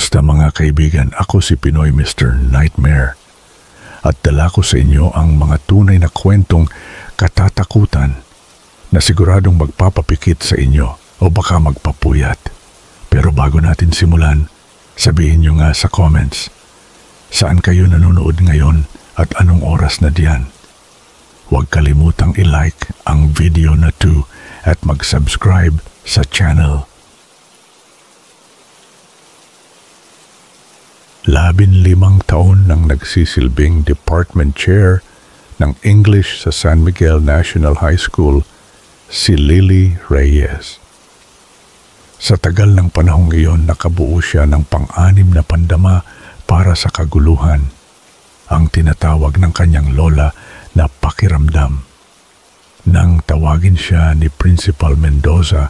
Kamusta mga kaibigan? Ako si Pinoy Mr. Nightmare at dala ko sa inyo ang mga tunay na kwentong katatakutan na siguradong magpapapikit sa inyo o baka magpapuyat. Pero bago natin simulan, sabihin nyo nga sa comments, saan kayo nanonood ngayon at anong oras na diyan? Huwag kalimutang i-like ang video na to at mag-subscribe sa channel. 15 taon nang nagsisilbing department chair ng English sa San Miguel National High School si Lily Reyes. Sa tagal ng panahong iyon, nakabuo siya ng pang-anim na pandama para sa kaguluhan, ang tinatawag ng kanyang lola na pakiramdam. Nang tawagin siya ni Principal Mendoza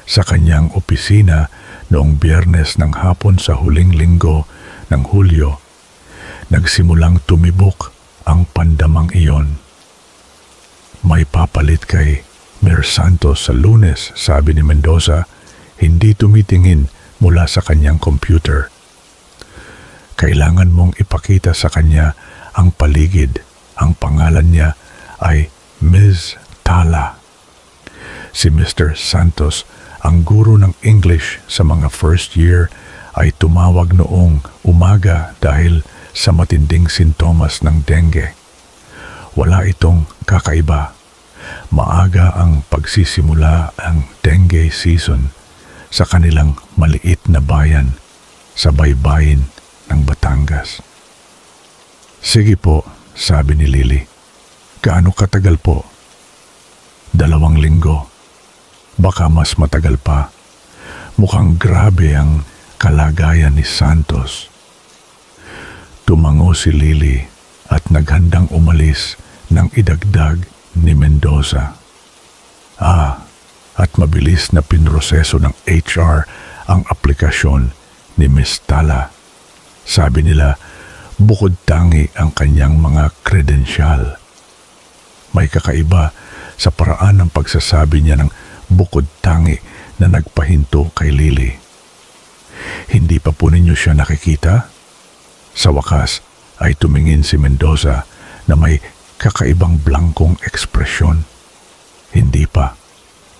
sa kanyang opisina noong Biyernes ng hapon sa huling linggo ng Hulyo, nagsimulang tumibok ang pandamang iyon. May papalit kay Mayor Santos sa Lunes, sabi ni Mendoza, hindi tumitingin mula sa kanyang computer. Kailangan mong ipakita sa kanya ang paligid. Ang pangalan niya ay Ms. Tala. Si Mr. Santos, ang guro ng English sa mga first year, ay tumawag noong umaga dahil sa matinding sintomas ng dengue. Wala itong kakaiba. Maaga ang pagsisimula ang dengue season sa kanilang maliit na bayan sa baybayin ng Batangas. Sige po, sabi ni Lily. Gaano katagal po? 2 linggo. Baka mas matagal pa. Mukhang grabe ang kalagayan ni Santos. Tumango si Lily at naghandang umalis nang idagdag ni Mendoza. At mabilis na pinroseso ng HR ang aplikasyon ni Ms. Tala. Sabi nila, bukod tangi ang kanyang mga kredensyal. May kakaiba sa paraan ng pagsasabi niya ng bukod tangi na nagpahinto kay Lily. Hindi pa po ninyo siya nakikita? Sa wakas ay tumingin si Mendoza na may kakaibang blankong ekspresyon. Hindi pa,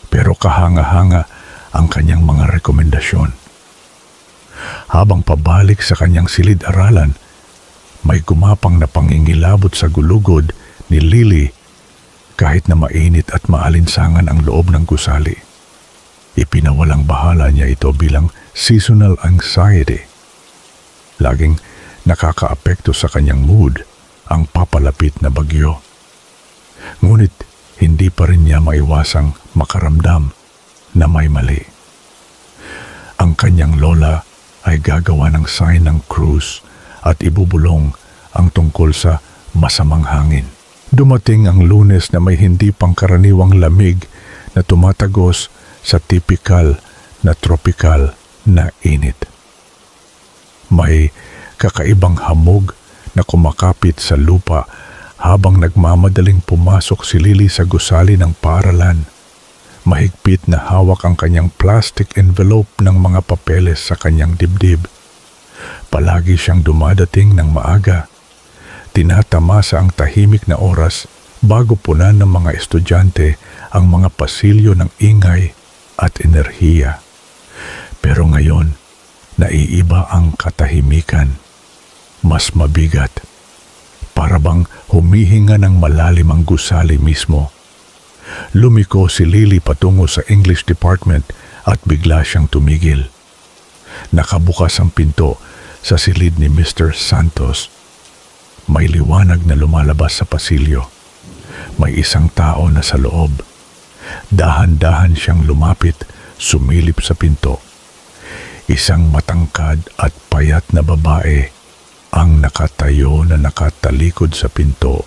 pero kahanga-hanga ang kanyang mga rekomendasyon. Habang pabalik sa kanyang silid-aralan, may gumapang na pangingilabot sa gulugod ni Lily kahit na mainit at maalinsangan ang loob ng gusali. Ipinawalang bahala niya ito bilang seasonal anxiety. Laging nakakaapekto sa kanyang mood ang papalapit na bagyo. Ngunit hindi pa rin niya maiwasang makaramdam na may mali. Ang kanyang lola ay gagawa ng sign ng krus at ibubulong ang tungkol sa masamang hangin. Dumating ang Lunes na may hindi pangkaraniwang lamig na tumatagos sa tipikal na tropikal na init. May kakaibang hamog na kumakapit sa lupa habang nagmamadaling pumasok si Lily sa gusali ng paaralan. Mahigpit na hawak ang kanyang plastic envelope ng mga papeles sa kanyang dibdib. Palagi siyang dumadating ng maaga. Tinatamasa ang tahimik na oras bago punan ng mga estudyante ang mga pasilyo ng ingay at enerhiya. Pero ngayon, naiiba ang katahimikan. Mas mabigat. Para bang humihinga ng malalim ang gusali mismo. Lumiko si Lily patungo sa English department at bigla siyang tumigil. Nakabukas ang pinto sa silid ni Mr. Santos. May liwanag na lumalabas sa pasilyo. May isang tao na sa loob. Dahan-dahan siyang lumapit, sumilip sa pinto. Isang matangkad at payat na babae ang nakatayo na nakatalikod sa pinto.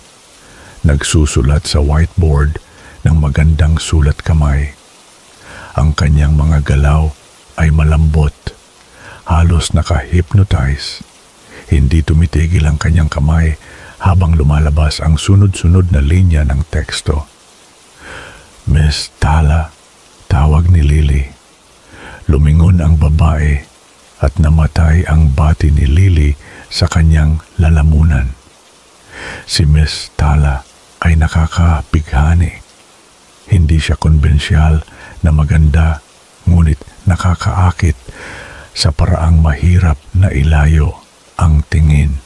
Nagsusulat sa whiteboard ng magandang sulat kamay. Ang kanyang mga galaw ay malambot, halos naka-hypnotize. Hindi tumitigil ang kanyang kamay habang lumalabas ang sunod-sunod na linya ng teksto. Ms. Tala, tawag ni Lily. Lumingon ang babae at namatay ang bati ni Lily sa kanyang lalamunan. Si Miss Tala ay nakakabighani. Hindi siya konbensyal na maganda, ngunit nakakaakit sa paraang mahirap na ilayo ang tingin.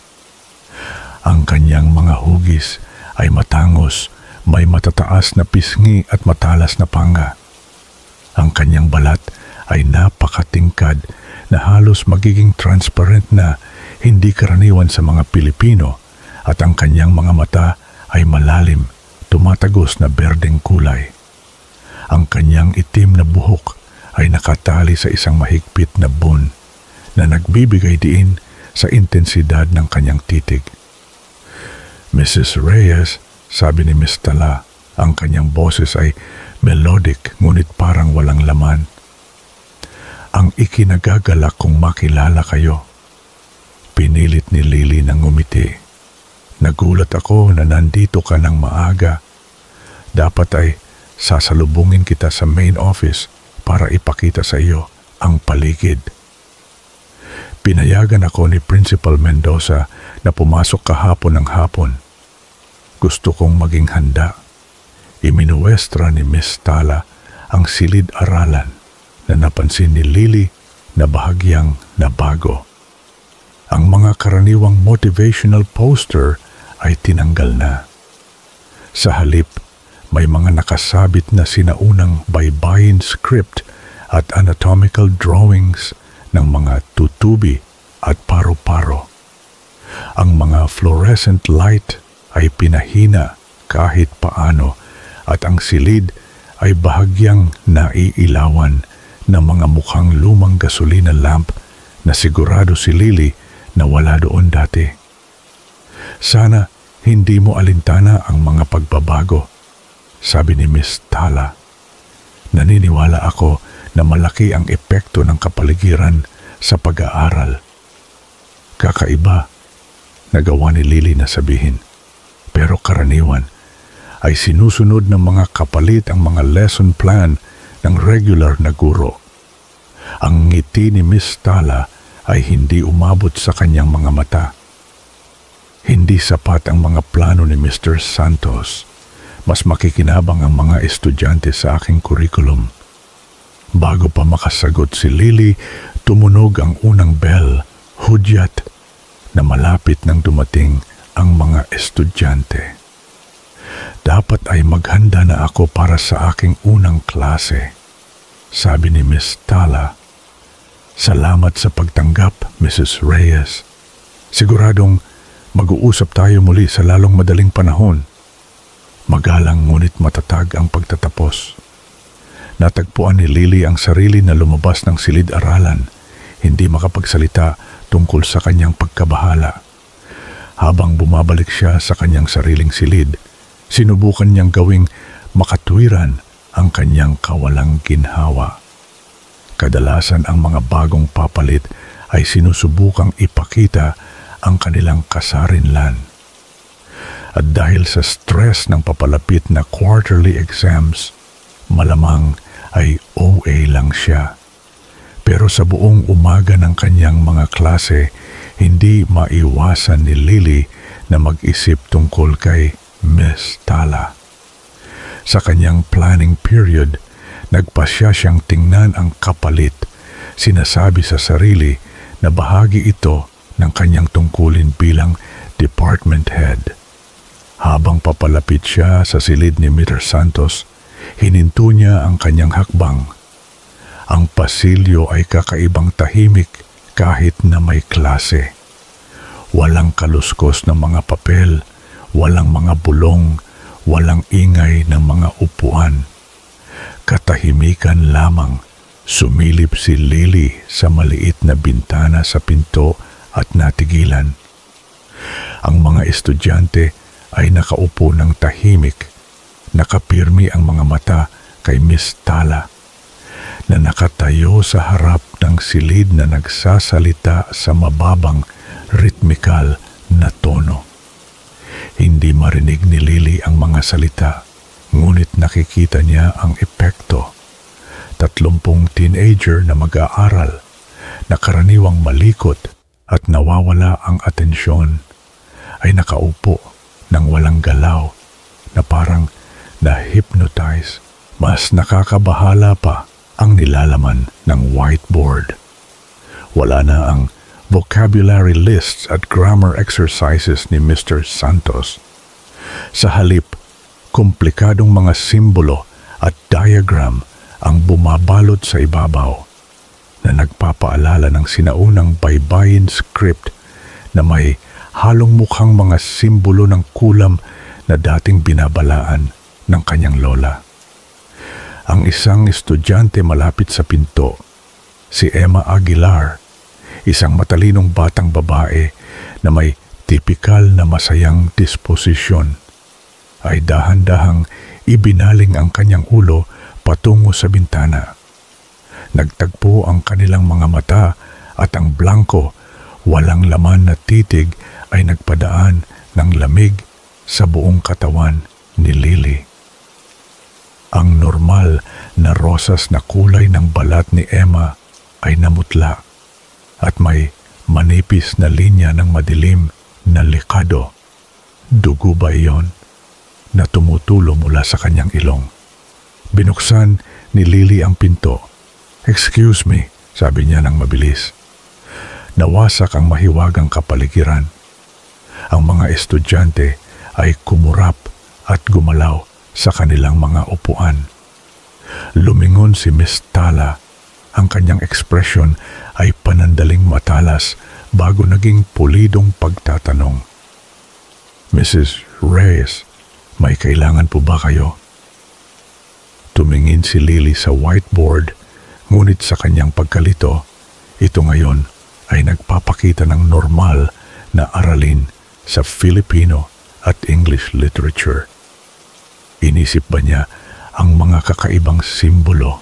Ang kanyang mga hugis ay matangos, may matataas na pisngi at matalas na panga. Ang kanyang balat ay napakatingkad na halos magiging transparent na, hindi karaniwan sa mga Pilipino, at ang kanyang mga mata ay malalim, tumatagos na berdeng kulay. Ang kanyang itim na buhok ay nakatali sa isang mahigpit na bun na nagbibigay diin sa intensidad ng kanyang titig. Mrs. Reyes, sabi ni Miss Tala, ang kanyang boses ay melodic ngunit parang walang laman. Ang ikinagagalak kong makilala kayo. Pinilit ni Lily ng ngumiti. Nagulat ako na nandito ka ng maaga. Dapat ay sasalubungin kita sa main office para ipakita sa iyo ang paligid. Pinayagan ako ni Principal Mendoza na pumasok kahapon ng hapon. Gusto kong maging handa. Iminuwestra ni Miss Tala ang silid-aralan na napansin ni Lily na bahagyang nabago. Ang mga karaniwang motivational poster ay tinanggal na. Sa halip, may mga nakasabit na sinaunang baybayin script at anatomical drawings ng mga tutubi at paro-paro. Ang mga fluorescent light ay pinahina kahit paano at ang silid ay bahagyang naiilawan ng mga mukhang lumang gasolina lamp na sigurado si Lily na wala doon dati. Sana hindi mo alintana ang mga pagbabago, sabi ni Miss Tala. Naniniwala ako na malaki ang epekto ng kapaligiran sa pag-aaral. Kakaiba, nagawa ni Lily na sabihin. Pero karaniwan ay sinusunod ng mga kapalit ang mga lesson plan ng regular na guro. Ang ngiti ni Miss Tala ay hindi umabot sa kanyang mga mata. Hindi sapat ang mga plano ni Mr. Santos. Mas makikinabang ang mga estudyante sa aking kurikulum. Bago pa makasagot si Lily, tumunog ang unang bell, hudyat, na malapit nang dumating ang mga estudyante. Dapat ay maghanda na ako para sa aking unang klase, sabi ni Miss Tala. Salamat sa pagtanggap, Mrs. Reyes. Siguradong mag-uusap tayo muli sa lalong madaling panahon. Magalang ngunit matatag ang pagtatapos. Natagpuan ni Lily ang sarili na lumabas ng silid-aralan, hindi makapagsalita tungkol sa kanyang pagkabahala. Habang bumabalik siya sa kanyang sariling silid, sinubukan niyang gawing makatwiran ang kanyang kawalang ginhawa. Kadalasan ang mga bagong papalit ay sinusubukang ipakita ang kanilang kasarinlan. At dahil sa stress ng papalapit na quarterly exams, malamang ay OA lang siya. Pero sa buong umaga ng kanyang mga klase, hindi maiwasan ni Lily na mag-isip tungkol kay Miss Tala. Sa kanyang planning period, nagpasya siyang tingnan ang kapalit. Sinasabi sa sarili na bahagi ito ng kanyang tungkulin bilang department head. Habang papalapit siya sa silid ni Mr. Santos, hininto niya ang kanyang hakbang. Ang pasilyo ay kakaibang tahimik kahit na may klase. Walang kaluskos ng mga papel, walang mga bulong, walang ingay ng mga upuan. Katahimikan lamang, sumilip si Lily sa maliit na bintana sa pinto at natigilan. Ang mga estudyante ay nakaupo ng tahimik. Nakapirmi ang mga mata kay Miss Tala na nakatayo sa harap ng silid na nagsasalita sa mababang, ritmikal na tono. Hindi marinig ni Lily ang mga salita, ngunit nakikita niya ang epekto. 30 teenager na mag-aaral, na karaniwang malikot at nawawala ang atensyon ay nakaupo ng walang galaw na parang na-hypnotize. Mas nakakabahala pa ang nilalaman ng whiteboard. Wala na ang vocabulary lists at grammar exercises ni Mr. Santos. Sa halip, komplikadong mga simbolo at diagram ang bumabalot sa ibabaw na nagpapaalala ng sinaunang baybayin script na may halong mukhang mga simbolo ng kulam na dating binabalaan ng kanyang lola. Ang isang estudyante malapit sa pinto, si Emma Aguilar, isang matalinong batang babae na may tipikal na masayang disposisyon, ay dahan-dahang ibinaling ang kanyang ulo patungo sa bintana. Nagtagpo ang kanilang mga mata at ang blanko, walang laman na titig ay nagpadaan ng lamig sa buong katawan ni Lily. Ang normal na rosas na kulay ng balat ni Emma ay namutla at may manipis na linya ng madilim na likado. Dugo ba iyon na tumutulo mula sa kanyang ilong? Binuksan ni Lily ang pinto. "Excuse me," sabi niya ng mabilis. Nawasak ang mahiwagang kapaligiran. Ang mga estudyante ay kumurap at gumalaw sa kanilang mga upuan. Lumingon si Miss Tala. Ang kanyang ekspresyon ay panandaling matalas bago naging pulidong pagtatanong. "Mrs. Reyes, may kailangan po ba kayo?" Tumingin si Lily sa whiteboard, ngunit sa kanyang pagkalito, ito ngayon ay nagpapakita ng normal na aralin sa Filipino at English literature. Inisip ba niya ang mga kakaibang simbolo?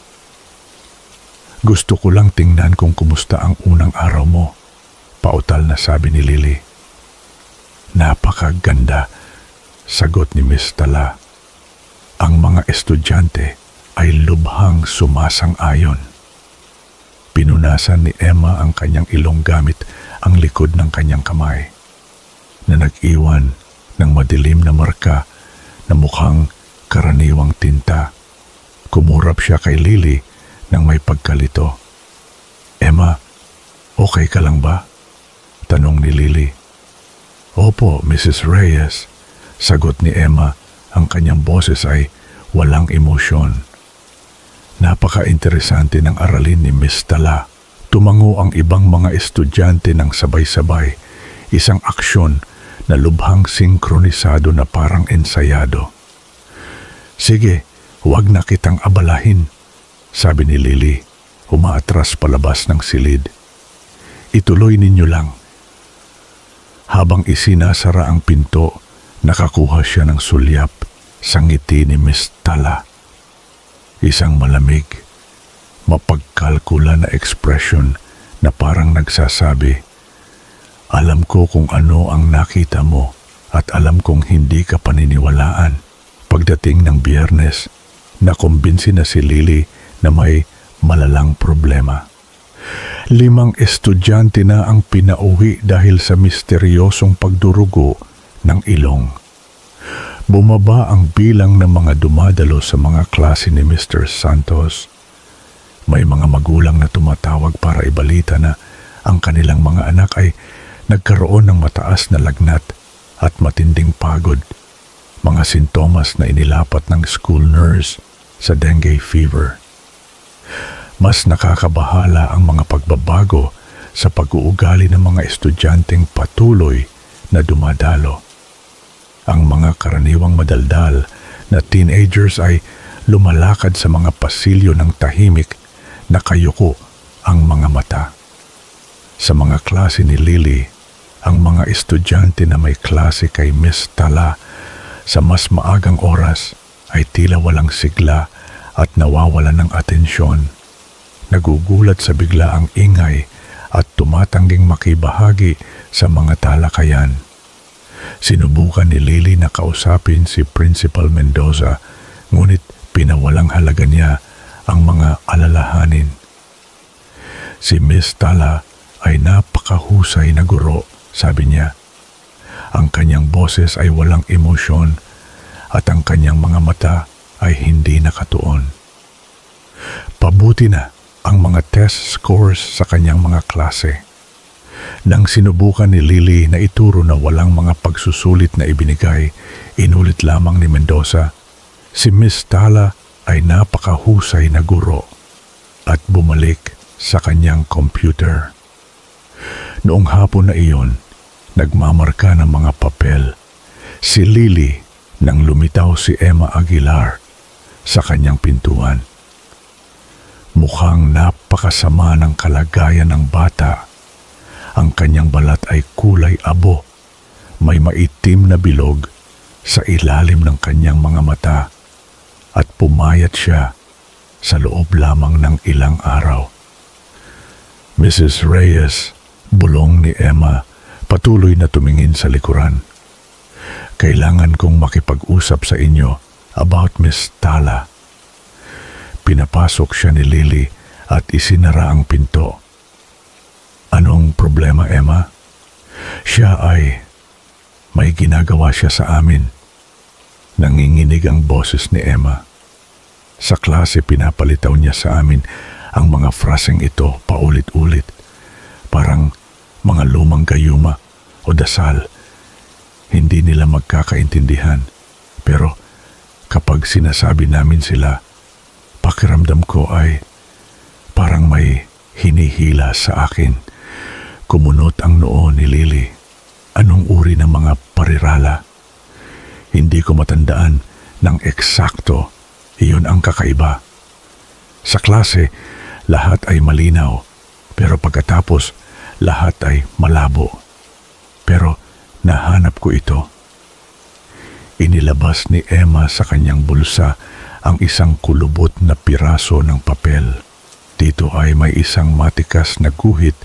"Gusto ko lang tingnan kung kumusta ang unang araw mo," pautal na sabi ni Lily. "Napakaganda," sagot ni Miss Tala. Ang mga estudyante ay lubhang sumasang-ayon. Pinunasan ni Emma ang kanyang ilong gamit ang likod ng kanyang kamay na nag-iwan ng madilim na marka na mukhang karaniwang tinta. Kumurap siya kay Lily nang may pagkalito. "Emma, okay ka lang ba?" tanong ni Lily. "Opo, Mrs. Reyes," sagot ni Emma. Ang kanyang boses ay walang emosyon. Napaka-interesante ng aralin ni Miss Tala. Tumango ang ibang mga estudyante ng sabay-sabay, isang aksyon na lubhang sinkronisado na parang ensayado. "Sige, huwag na kitang abalahin," sabi ni Lily, umaatras palabas ng silid. "Ituloy ninyo lang." Habang isinasara ang pinto, nakakuha siya ng sulyap sa ngiti ni Miss Tala. Isang malamig, mapagkalkula na ekspresyon na parang nagsasabi, "Alam ko kung ano ang nakita mo at alam kong hindi ka paniniwalaan." Pagdating ng Biyernes, nakumbinsi na si Lily na may malalang problema. 5 estudyante na ang pinauwi dahil sa misteryosong pagdurugo ng ilong. Bumaba ang bilang ng mga dumadalo sa mga klase ni Mr. Santos. May mga magulang na tumatawag para ibalita na ang kanilang mga anak ay nagkaroon ng mataas na lagnat at matinding pagod, mga sintomas na inilapat ng school nurse sa dengue fever. Mas nakakabahala ang mga pagbabago sa pag-uugali ng mga estudyanteng patuloy na dumadalo. Ang mga karaniwang madaldal na teenagers ay lumalakad sa mga pasilyo ng tahimik, nakayuko ang mga mata. Sa mga klase ni Lily, ang mga estudyante na may klase kay Miss Tala sa mas maagang oras ay tila walang sigla at nawawalan ng atensyon. Nagugulat sa biglaang ingay at tumatangging makibahagi sa mga talakayan. Sinubukan ni Lily na kausapin si Principal Mendoza, ngunit pinawalang halaga niya ang mga alalahanin. Si Miss Tala ay napakahusay na guro, sabi niya. Ang kanyang boses ay walang emosyon at ang kanyang mga mata ay hindi nakatuon. Pabuti na ang mga test scores sa kanyang mga klase. Nang sinubukan ni Lily na ituro na walang mga pagsusulit na ibinigay, inulit lamang ni Mendoza, si Miss Tala ay napakahusay na guro at bumalik sa kanyang computer. Noong hapon na iyon, nagmamarka ng mga papel si Lily nang lumitaw si Emma Aguilar sa kanyang pintuan. Mukhang napakasama ng kalagayan ng bata. Ang kanyang balat ay kulay abo, may maitim na bilog sa ilalim ng kanyang mga mata at pumayat siya sa loob lamang ng ilang araw. Mrs. Reyes, bulong ni Emma, patuloy na tumingin sa likuran. Kailangan kong makipag-usap sa inyo about Miss Tala. Pinapasok siya ni Lily at isinara ang pinto. Anong problema, Emma? Siya ay may ginagawa siya sa amin. Nanginginig ang boses ni Emma. Sa klase pinapalitaw niya sa amin ang mga fraseng ito paulit-ulit. Parang mga lumang gayuma o dasal. Hindi nila magkakaintindihan. Pero kapag sinasabi namin sila, pakiramdam ko ay parang may hinihila sa akin. Kumunot ang noo ni Lily. Anong uri ng mga parirala? Hindi ko matandaan ng eksakto. Iyon ang kakaiba. Sa klase, lahat ay malinaw. Pero pagkatapos, lahat ay malabo. Pero nahanap ko ito. Inilabas ni Emma sa kanyang bulsa ang isang kulubot na piraso ng papel. Dito ay may isang matikas na guhit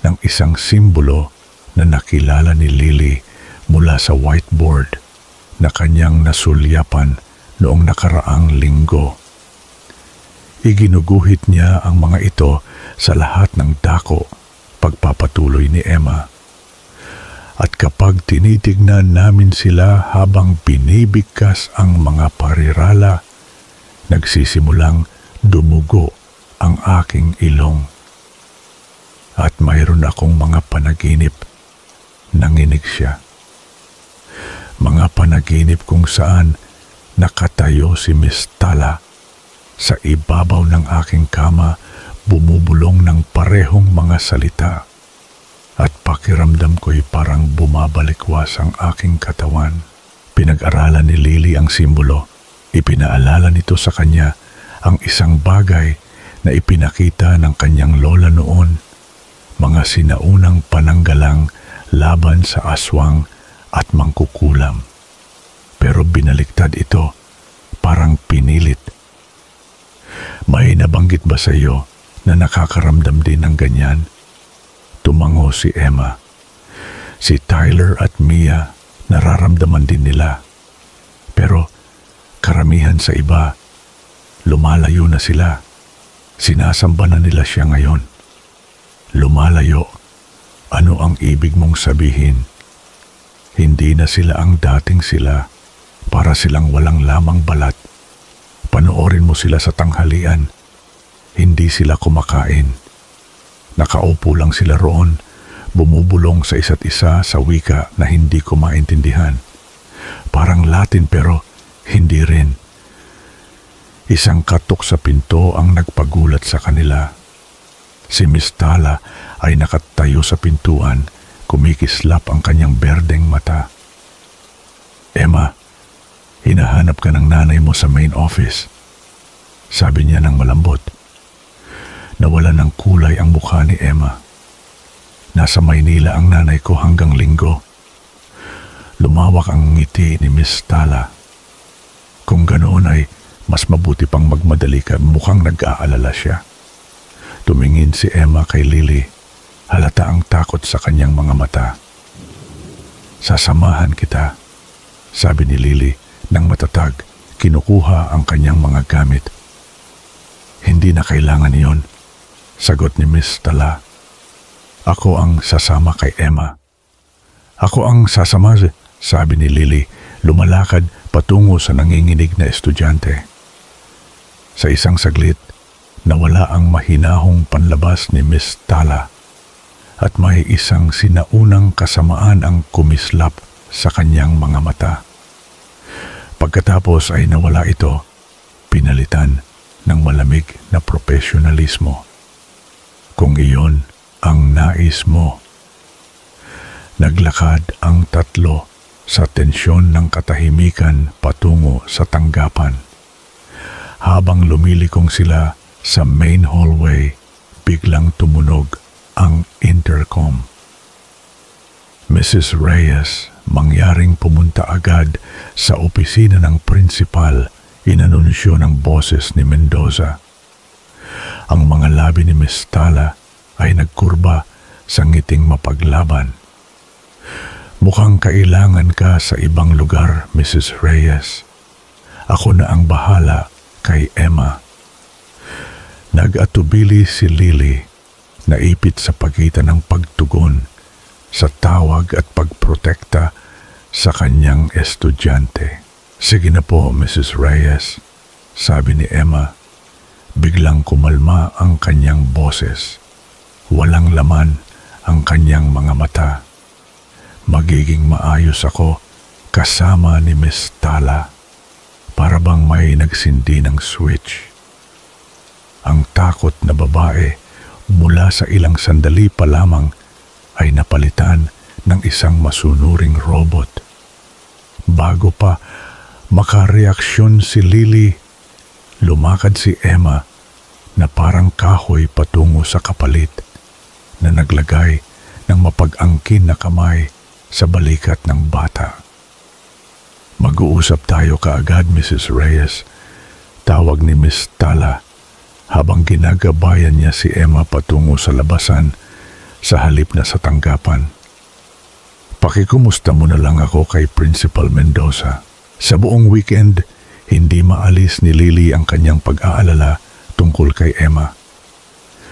ng isang simbolo na nakilala ni Lily mula sa whiteboard na kanyang nasulyapan noong nakaraang linggo. Iginuguhit niya ang mga ito sa lahat ng dako, pagpapatuloy ni Emma. At kapag tinitignan namin sila habang binibigkas ang mga parirala, nagsisimulang dumugo ang aking ilong. At mayroon akong mga panaginip, nanginig siya. Mga panaginip kung saan nakatayo si Miss Tala sa ibabaw ng aking kama, bumubulong ng parehong mga salita. At pakiramdam ko'y parang bumabalikwas ang aking katawan. Pinag-aralan ni Lily ang simbolo. Ipinaalala nito sa kanya ang isang bagay na ipinakita ng kanyang lola noon, mga sinaunang pananggalang laban sa aswang at mangkukulam. Pero binaliktad ito, parang pinilit. May nabanggit ba sa iyo na nakakaramdam din ng ganyan? Tumango si Emma. Si Tyler at Mia nararamdaman din nila. Pero karamihan sa iba, lumalayo na sila. Sinasamba na nila siya ngayon. Lumalayo. Ano ang ibig mong sabihin? Hindi na sila ang dating sila. Para silang walang lamang balat. Panoorin mo sila sa tanghalian. Hindi sila kumakain. Nakaupo lang sila roon, bumubulong sa isa't isa sa wika na hindi ko maintindihan. Parang Latin pero hindi rin. Isang katok sa pinto ang nagpagulat sa kanila. Si Miss Tala ay nakatayo sa pintuan, kumikislap ang kanyang berdeng mata. Emma, hinahanap ka ng nanay mo sa main office. Sabi niya ng malambot. Nawala ng kulay ang mukha ni Emma. Nasa Maynila ang nanay ko hanggang linggo. Lumawak ang ngiti ni Miss Tala. Kung ganoon ay mas mabuti pang magmadali ka, mukhang nag-aalala siya. Tumingin si Emma kay Lily. Halata ang takot sa kanyang mga mata. Sasamahan kita, sabi ni Lily nang matatag, kinukuha ang kanyang mga gamit. Hindi na kailangan iyon. Sagot ni Miss Tala. Ako ang sasama kay Emma. Ako ang sasama, sabi ni Lily, lumalakad patungo sa nanginginig na estudyante. Sa isang saglit, nawala ang mahinahong panlabas ni Miss Tala at may isang sinaunang kasamaan ang kumislap sa kanyang mga mata. Pagkatapos ay nawala ito, pinalitan ng malamig na profesionalismo. Kung iyon ang nais mo. Naglakad ang tatlo sa tensyon ng katahimikan patungo sa tanggapan. Habang lumilikong sila sa main hallway, biglang tumunog ang intercom. Mrs. Reyes, mangyaring pumunta agad sa opisina ng principal, inanunsyo ng boses ni Mendoza. Ang mga labi ni Miss Tala ay nagkurba sa ngiting mapaglaban. Mukhang kailangan ka sa ibang lugar, Mrs. Reyes. Ako na ang bahala kay Emma. Nag-atubili si Lily, naipit sa pagitan ng pagtugon sa tawag at pagprotekta sa kanyang estudyante. Sige na po, Mrs. Reyes, sabi ni Emma. Biglang kumalma ang kanyang boses. Walang laman ang kanyang mga mata. Magiging maayos ako kasama ni Miss Tala. Para bang may nagsindi ng switch. Ang takot na babae mula sa ilang sandali pa lamang ay napalitan ng isang masunuring robot. Bago pa makareaksyon si Lily, lumakad si Emma na parang kahoy patungo sa kapalit na naglagay ng mapag-angkin na kamay sa balikat ng bata. Mag-uusap tayo kaagad, Mrs. Reyes, tawag ni Miss Tala habang ginagabayan niya si Emma patungo sa labasan sa halip na sa tanggapan. Pakikumusta mo na lang ako kay Principal Mendoza. Sa buong weekend, hindi maalis ni Lily ang kanyang pag-aalala tungkol kay Emma.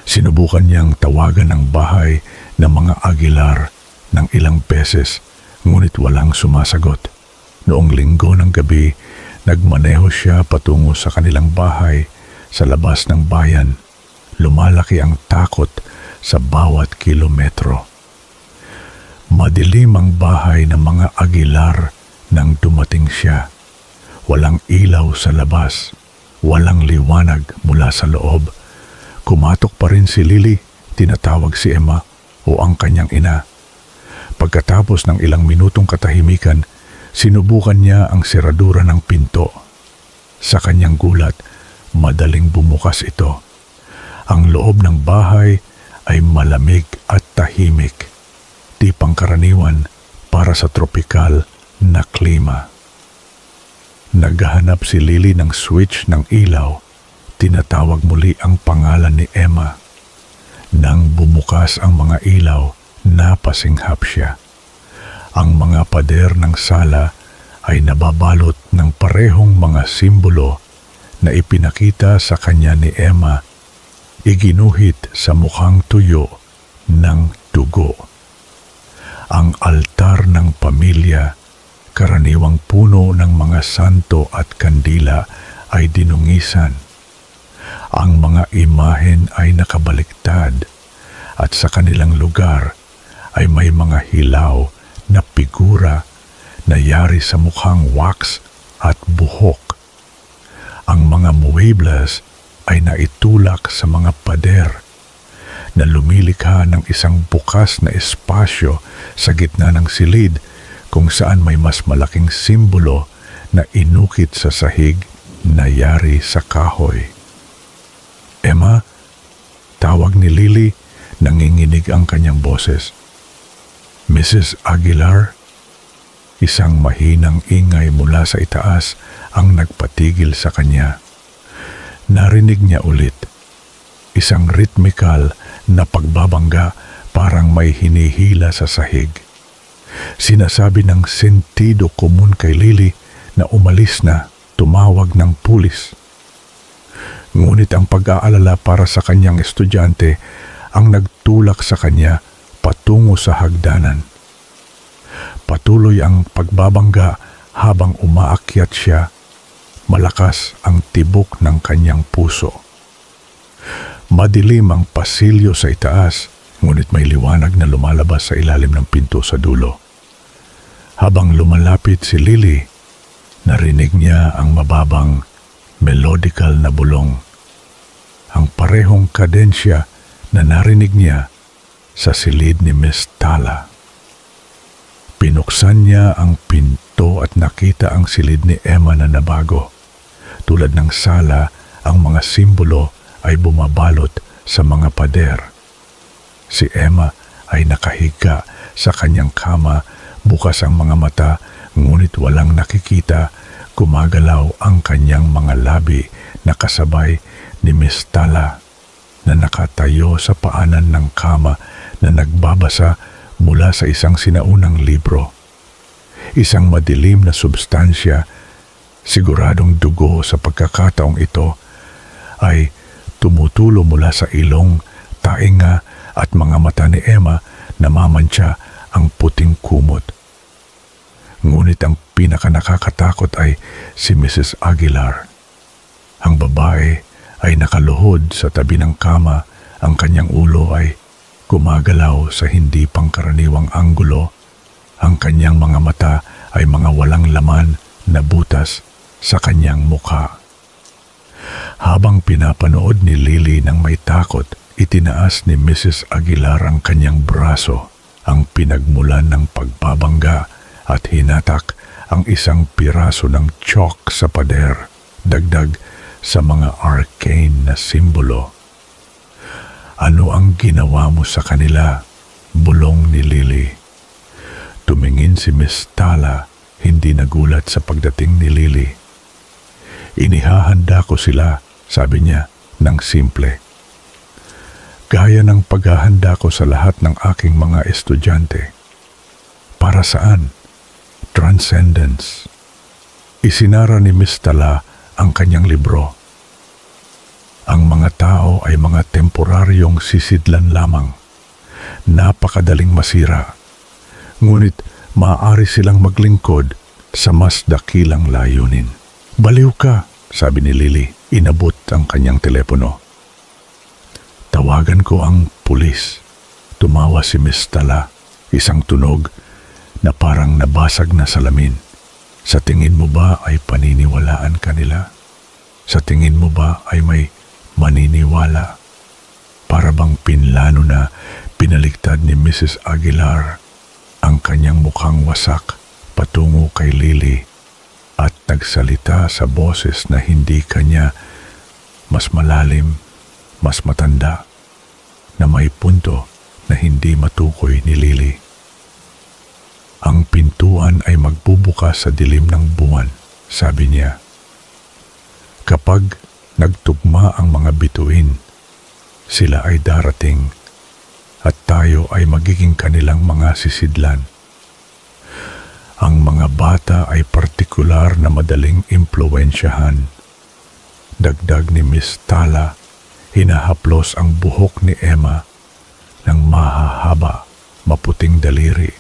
Sinubukan niyang tawagan ang bahay ng mga Aguilar ng ilang beses, ngunit walang sumasagot. Noong Linggo ng gabi, nagmaneho siya patungo sa kanilang bahay sa labas ng bayan. Lumalaki ang takot sa bawat kilometro. Madilim ang bahay ng mga Aguilar nang dumating siya. Walang ilaw sa labas, walang liwanag mula sa loob. Kumatok pa rin si Lily, tinatawag si Emma o ang kanyang ina. Pagkatapos ng ilang minutong katahimikan, sinubukan niya ang seradura ng pinto. Sa kanyang gulat, madaling bumukas ito. Ang loob ng bahay ay malamig at tahimik, di pangkaraniwan para sa tropikal na klima. Naghahanap si Lily ng switch ng ilaw. Tinatawag muli ang pangalan ni Emma. Nang bumukas ang mga ilaw, napasinghap siya. Ang mga pader ng sala ay nababalot ng parehong mga simbolo na ipinakita sa kanya ni Emma, iginuhit sa mukhang tuyo ng dugo. Ang altar ng pamilya, karaniwang puno ng mga santo at kandila ay dinungisan. Ang mga imahen ay nakabaliktad at sa kanilang lugar ay may mga hilaw na figura na yari sa mukhang wax at buhok. Ang mga muebles ay naitulak sa mga pader na lumilikha ng isang bukas na espasyo sa gitna ng silid kung saan may mas malaking simbolo na inukit sa sahig na yari sa kahoy. Emma, tawag ni Lily, nanginginig ang kanyang boses. Mrs. Aguilar? Isang mahinang ingay mula sa itaas ang nagpatigil sa kanya. Narinig niya ulit. Isang ritmikal na pagbabangga parang may hinihila sa sahig. Sinasabi ng sentido komun kay Lily na umalis na, tumawag ng pulis. Ngunit ang pag-aalala para sa kanyang estudyante ang nagtulak sa kanya patungo sa hagdanan. Patuloy ang pagbabangga habang umaakyat siya. Malakas ang tibok ng kanyang puso. Madilim ang pasilyo sa itaas, ngunit may liwanag na lumalabas sa ilalim ng pinto sa dulo. Habang lumalapit si Lily, narinig niya ang mababang, melodical na bulong. Ang parehong kadensya na narinig niya sa silid ni Miss Tala. Pinuksan niya ang pinto at nakita ang silid ni Emma na nabago. Tulad ng sala, ang mga simbolo ay bumabalot sa mga pader. Si Emma ay nakahiga sa kanyang kama, bukas ang mga mata, ngunit walang nakikita. Gumagalaw ang kanyang mga labi na kasabay ni Miss Tala na nakatayo sa paanan ng kama na nagbabasa mula sa isang sinaunang libro. Isang madilim na substansya, siguradong dugo sa pagkakataong ito, ay tumutulo mula sa ilong, tainga at mga mata ni Emma na mamantsa ang puting kumot. Ngunit ang pinakanakakatakot ay si Mrs. Aguilar. Ang babae ay nakaluhod sa tabi ng kama, ang kanyang ulo ay gumagalaw sa hindi pangkaraniwang anggulo. Ang kanyang mga mata ay mga walang laman na butas sa kanyang mukha. Habang pinapanood ni Lily ng may takot, itinaas ni Mrs. Aguilar ang kanyang braso, ang pinagmulan ng pagbabangga, at hinatak ang isang piraso ng chalk sa pader, dagdag sa mga arcane na simbolo. "Ano ang ginawa mo sa kanila?" bulong ni Lily. Tumingin si Miss Tala, hindi nagulat sa pagdating ni Lily. "Inihahanda ko sila," sabi niya ng simple. "Gaya ng paghahanda ko sa lahat ng aking mga estudyante." "Para saan?" "Transcendence." Isinara ni Miss Tala ang kanyang libro. "Ang mga tao ay mga temporaryong sisidlan lamang. Napakadaling masira. Ngunit maaari silang maglingkod sa mas dakilang layunin." "Baliw ka," sabi ni Lily. Inabot ang kanyang telepono. "Tawagan ko ang pulis." Tumawa si Miss Tala, isang tunog na parang nabasag na salamin. "Sa tingin mo ba ay paniniwalaan kanila? Sa tingin mo ba ay may maniniwala?" Para bang pinlano na pinaligtad ni Mrs. Aguilar ang kanyang mukhang wasak patungo kay Lily at nagsalita sa boses na hindi kanya, mas malalim, mas matanda, na may punto na hindi matukoy ni Lily. "Ang pintuan ay magbubukas sa dilim ng buwan," sabi niya. "Kapag nagtugma ang mga bituin, sila ay darating at tayo ay magiging kanilang mga sisidlan. Ang mga bata ay partikular na madaling impluwensyahan." Dagdag ni Miss Tala, hinahaplos ang buhok ni Emma ng mahahaba, maputing daliri.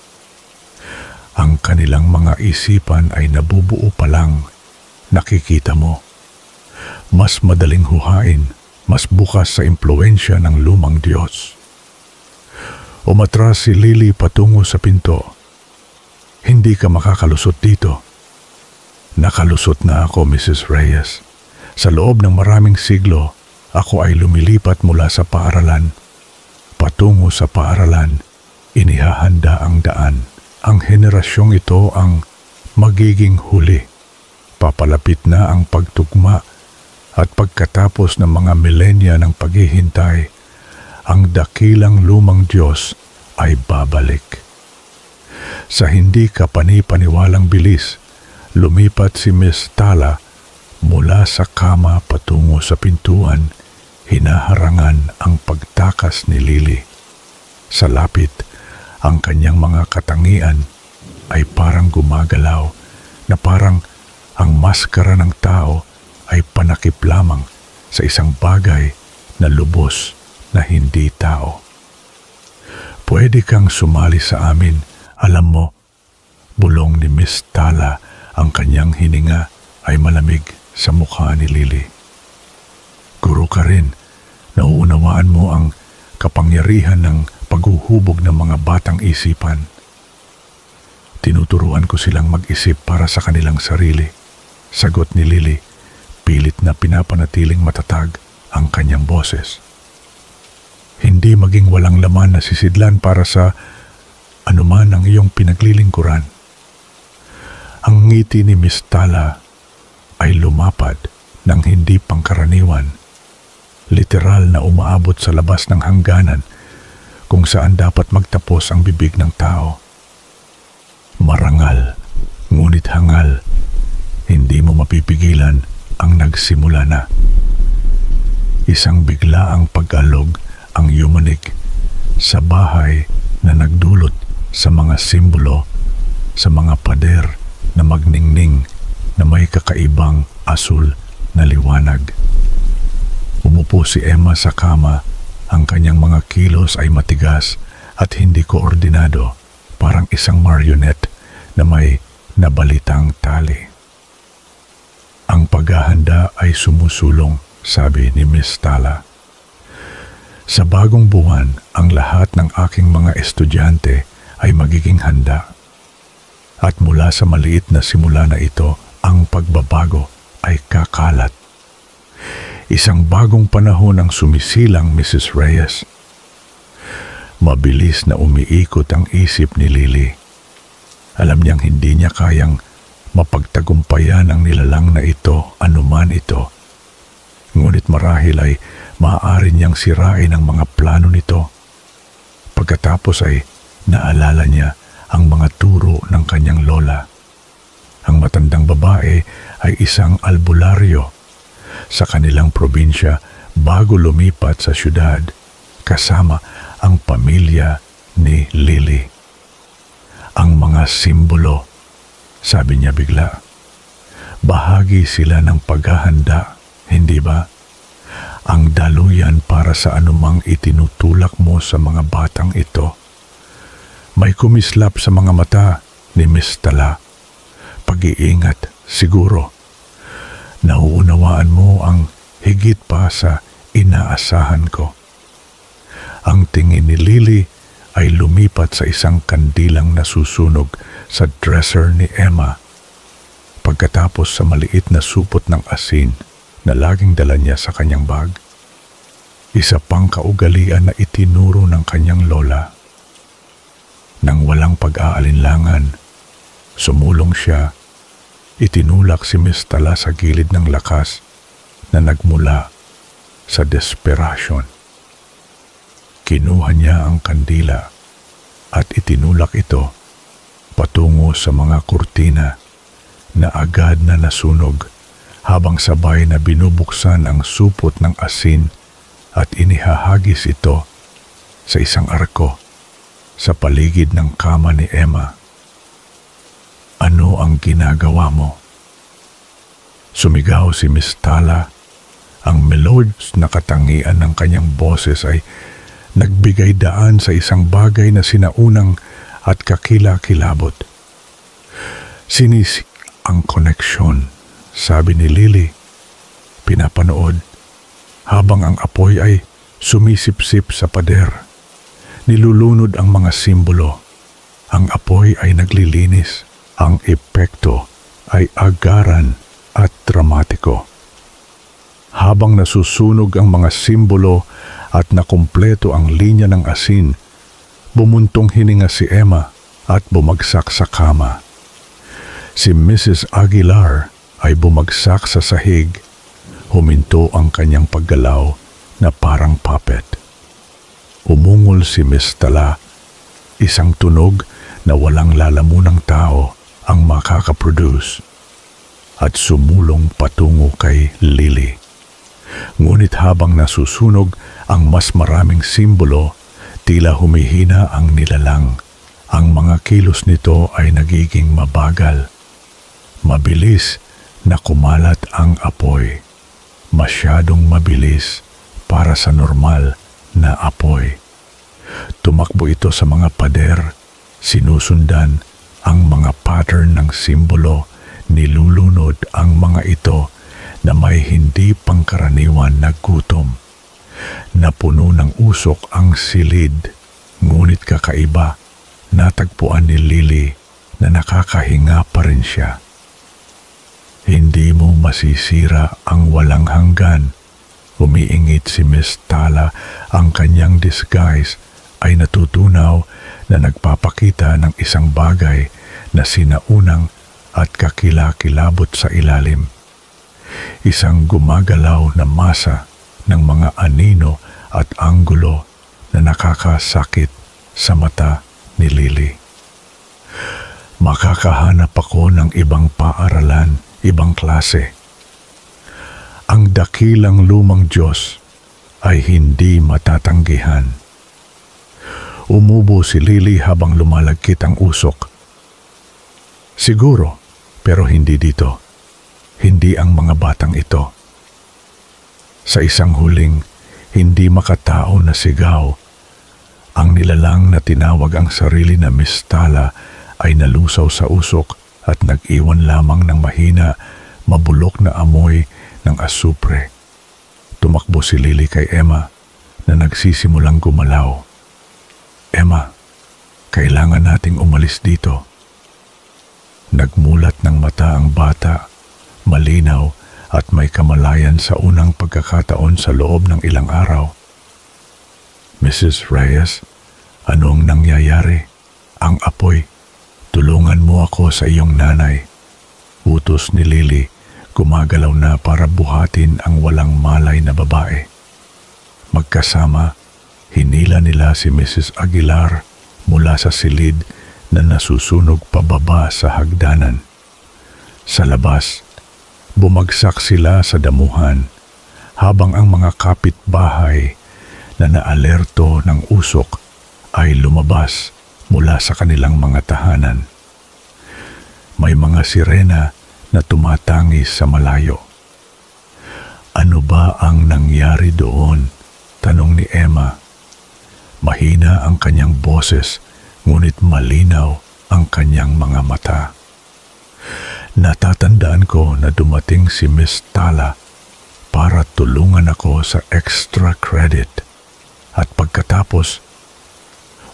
"Ang kanilang mga isipan ay nabubuo pa lang. Nakikita mo. Mas madaling huhain, mas bukas sa impluwensya ng lumang Diyos." Umatras si Lily patungo sa pinto. "Hindi ka makakalusot dito." "Nakalusot na ako, Mrs. Reyes. Sa loob ng maraming siglo, ako ay lumilipat mula sa paaralan. Patungo sa paaralan, inihahanda ang daan. Ang henerasyong ito ang magiging huli. Papalapit na ang pagtugma at pagkatapos ng mga milenya ng paghihintay, ang dakilang lumang Diyos ay babalik." Sa hindi kapani-paniwalang bilis, lumipat si Miss Tala mula sa kama patungo sa pintuan, hinaharangan ang pagtakas ni Lily. Sa lapit, ang kanyang mga katangian ay parang gumagalaw, na parang ang maskara ng tao ay panakip lamang sa isang bagay na lubos na hindi tao. Pwede kang sumali sa amin. Alam mo, bulong ni Miss Tala, ang kanyang hininga ay malamig sa mukha ni Lily. Guro ka rin, nauunawaan mo ang kapangyarihan ng paghuhubog ng mga batang isipan. Tinuturuan ko silang mag-isip para sa kanilang sarili. Sagot ni Lily, pilit na pinapanatiling matatag ang kanyang boses. Hindi maging walang laman na sisidlan para sa anuman ang iyong pinaglilingkuran. Ang ngiti ni Miss Tala ay lumapad ng hindi pangkaraniwan, literal na umaabot sa labas ng hangganan kung saan dapat magtapos ang bibig ng tao. Marangal, ngunit hangal, hindi mo mapipigilan ang nagsimula na. Isang biglaang pag-alog ang yumanig sa bahay na nagdulot sa mga simbolo, sa mga pader na magningning na may kakaibang asul na liwanag. Umupo si Emma sa kama, ang kanyang mga kilos ay matigas at hindi koordinado, parang isang marionette na may nabalitang tali. Ang paghahanda ay sumusulong, sabi ni Miss Tala. Sa bagong buwan, ang lahat ng aking mga estudyante ay magiging handa. At mula sa maliit na simula na ito, ang pagbabago ay kakalat. Isang bagong panahon ang sumisilang, Mrs. Reyes. Mabilis na umiikot ang isip ni Lily. Alam niyang hindi niya kayang mapagtagumpayan ang nilalang na ito, anuman ito. Ngunit marahil ay maaari niyang sirain ang mga plano nito. Pagkatapos ay naalala niya ang mga turo ng kanyang lola. Ang matandang babae ay isang albularyo sa kanilang probinsya bago lumipat sa syudad kasama ang pamilya ni Lily. Ang mga simbolo, sabi niya bigla, bahagi sila ng paghahanda, hindi ba? Ang daluyan para sa anumang itinutulak mo sa mga batang ito. May kumislap sa mga mata ni Miss Tala. Pag-iingat, siguro. Nauunawaan mo ang higit pa sa inaasahan ko. Ang tingin ni Lily ay lumipat sa isang kandilang nasusunog sa dresser ni Emma. Pagkatapos sa maliit na supot ng asin na laging dala niya sa kanyang bag. Isa pang kaugalian na itinuro ng kanyang lola. Nang walang pag-aalinlangan, sumulong siya. Itinulak si Miss Tala sa gilid ng lakas na nagmula sa desperasyon. Kinuha niya ang kandila at itinulak ito patungo sa mga kurtina na agad na nasunog habang sabay na binubuksan ang supot ng asin at inihahagis ito sa isang arko sa paligid ng kama ni Emma. Ano ang ginagawa mo? Sumigaw si Miss Tala. Ang melodious na katangian ng kanyang boses ay nagbigay daan sa isang bagay na sinaunang at kakila-kilabot. Sinisik ang koneksyon, sabi ni Lily. Pinapanood habang ang apoy ay sumisipsip sa pader. Nilulunod ang mga simbolo. Ang apoy ay naglilinis. Ang epekto ay agaran at dramatiko. Habang nasusunog ang mga simbolo at nakumpleto ang linya ng asin, bumuntong hininga si Emma at bumagsak sa kama. Si Mrs. Aguilar ay bumagsak sa sahig. Huminto ang kanyang paggalaw na parang puppet. Umungol si Miss Tala. Isang tunog na walang lalamunang tao ang makakaproduce at sumulong patungo kay Lily. Ngunit habang nasusunog ang mas maraming simbolo, tila humihina ang nilalang. Ang mga kilos nito ay nagiging mabagal. Mabilis na kumalat ang apoy. masyadong mabilis para sa normal na apoy. Tumakbo ito sa mga pader, sinusundan ang mga pattern ng simbolo, nilulunod ang mga ito na may hindi pangkaraniwan na gutom. Napuno ng usok ang silid, ngunit kakaiba, natagpuan ni Lily na nakakahinga pa rin siya. Hindi mo masisira ang walang hanggan. Umiingit si Miss Tala, ang kanyang disguise ay natutunaw na nagpapakita ng isang bagay na sinaunang at kakilakilabot sa ilalim. Isang gumagalaw na masa ng mga anino at anggulo na nakakasakit sa mata ni Lily. Makakahanap ako ng ibang paaralan, ibang klase. Ang dakilang lumang Diyos ay hindi matatanggihan. Umubo si Lily habang lumalagkit ang usok. Siguro, pero hindi dito. Hindi ang mga batang ito. Sa isang huling, hindi makatao na sigaw, ang nilalang na tinawag ang sarili na Miss Tala ay nalusaw sa usok at nag-iwan lamang ng mahina, mabulok na amoy ng asupre. Tumakbo si Lily kay Emma na nagsisimulang gumalaw. Emma, kailangan nating umalis dito. Nagmulat ng mata ang bata, malinaw at may kamalayan sa unang pagkakataon sa loob ng ilang araw. Mrs. Reyes, anong nangyayari? Ang apoy. Tulungan mo ako sa iyong nanay. Utos ni Lily, gumagalaw na para buhatin ang walang malay na babae. Magkasama, hinila nila si Mrs. Aguilar mula sa silid na nasusunog pababa sa hagdanan. Sa labas, bumagsak sila sa damuhan habang ang mga kapitbahay na naalerto ng usok ay lumabas mula sa kanilang mga tahanan. May mga sirena na tumatangis sa malayo. Ano ba ang nangyari doon? Tanong ni Emma. Mahina ang kanyang boses, ngunit malinaw ang kanyang mga mata. Natatandaan ko na dumating si Miss Tala para tulungan ako sa extra credit. At pagkatapos,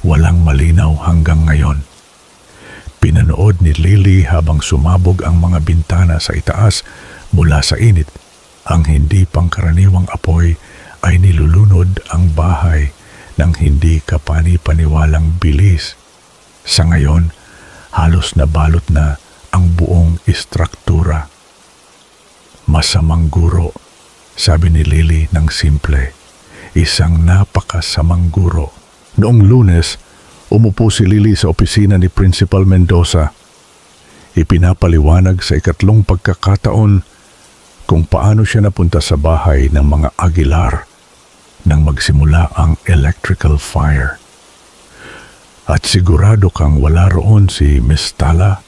walang malinaw hanggang ngayon. Pinanood ni Lily habang sumabog ang mga bintana sa itaas mula sa init. Ang hindi pangkaraniwang apoy ay nilulunod ang bahay ng hindi kapani-paniwalang bilis. Sa ngayon, halos nabalot na ang buong istruktura. Masamang guro, sabi ni Lily ng simple. Isang napakasamang guro. Noong Lunes, umupo si Lily sa opisina ni Principal Mendoza. Ipinapaliwanag sa ikatlong pagkakataon kung paano siya napunta sa bahay ng mga Aguilar nang magsimula ang electrical fire. At sigurado kang wala roon si Miss Tala?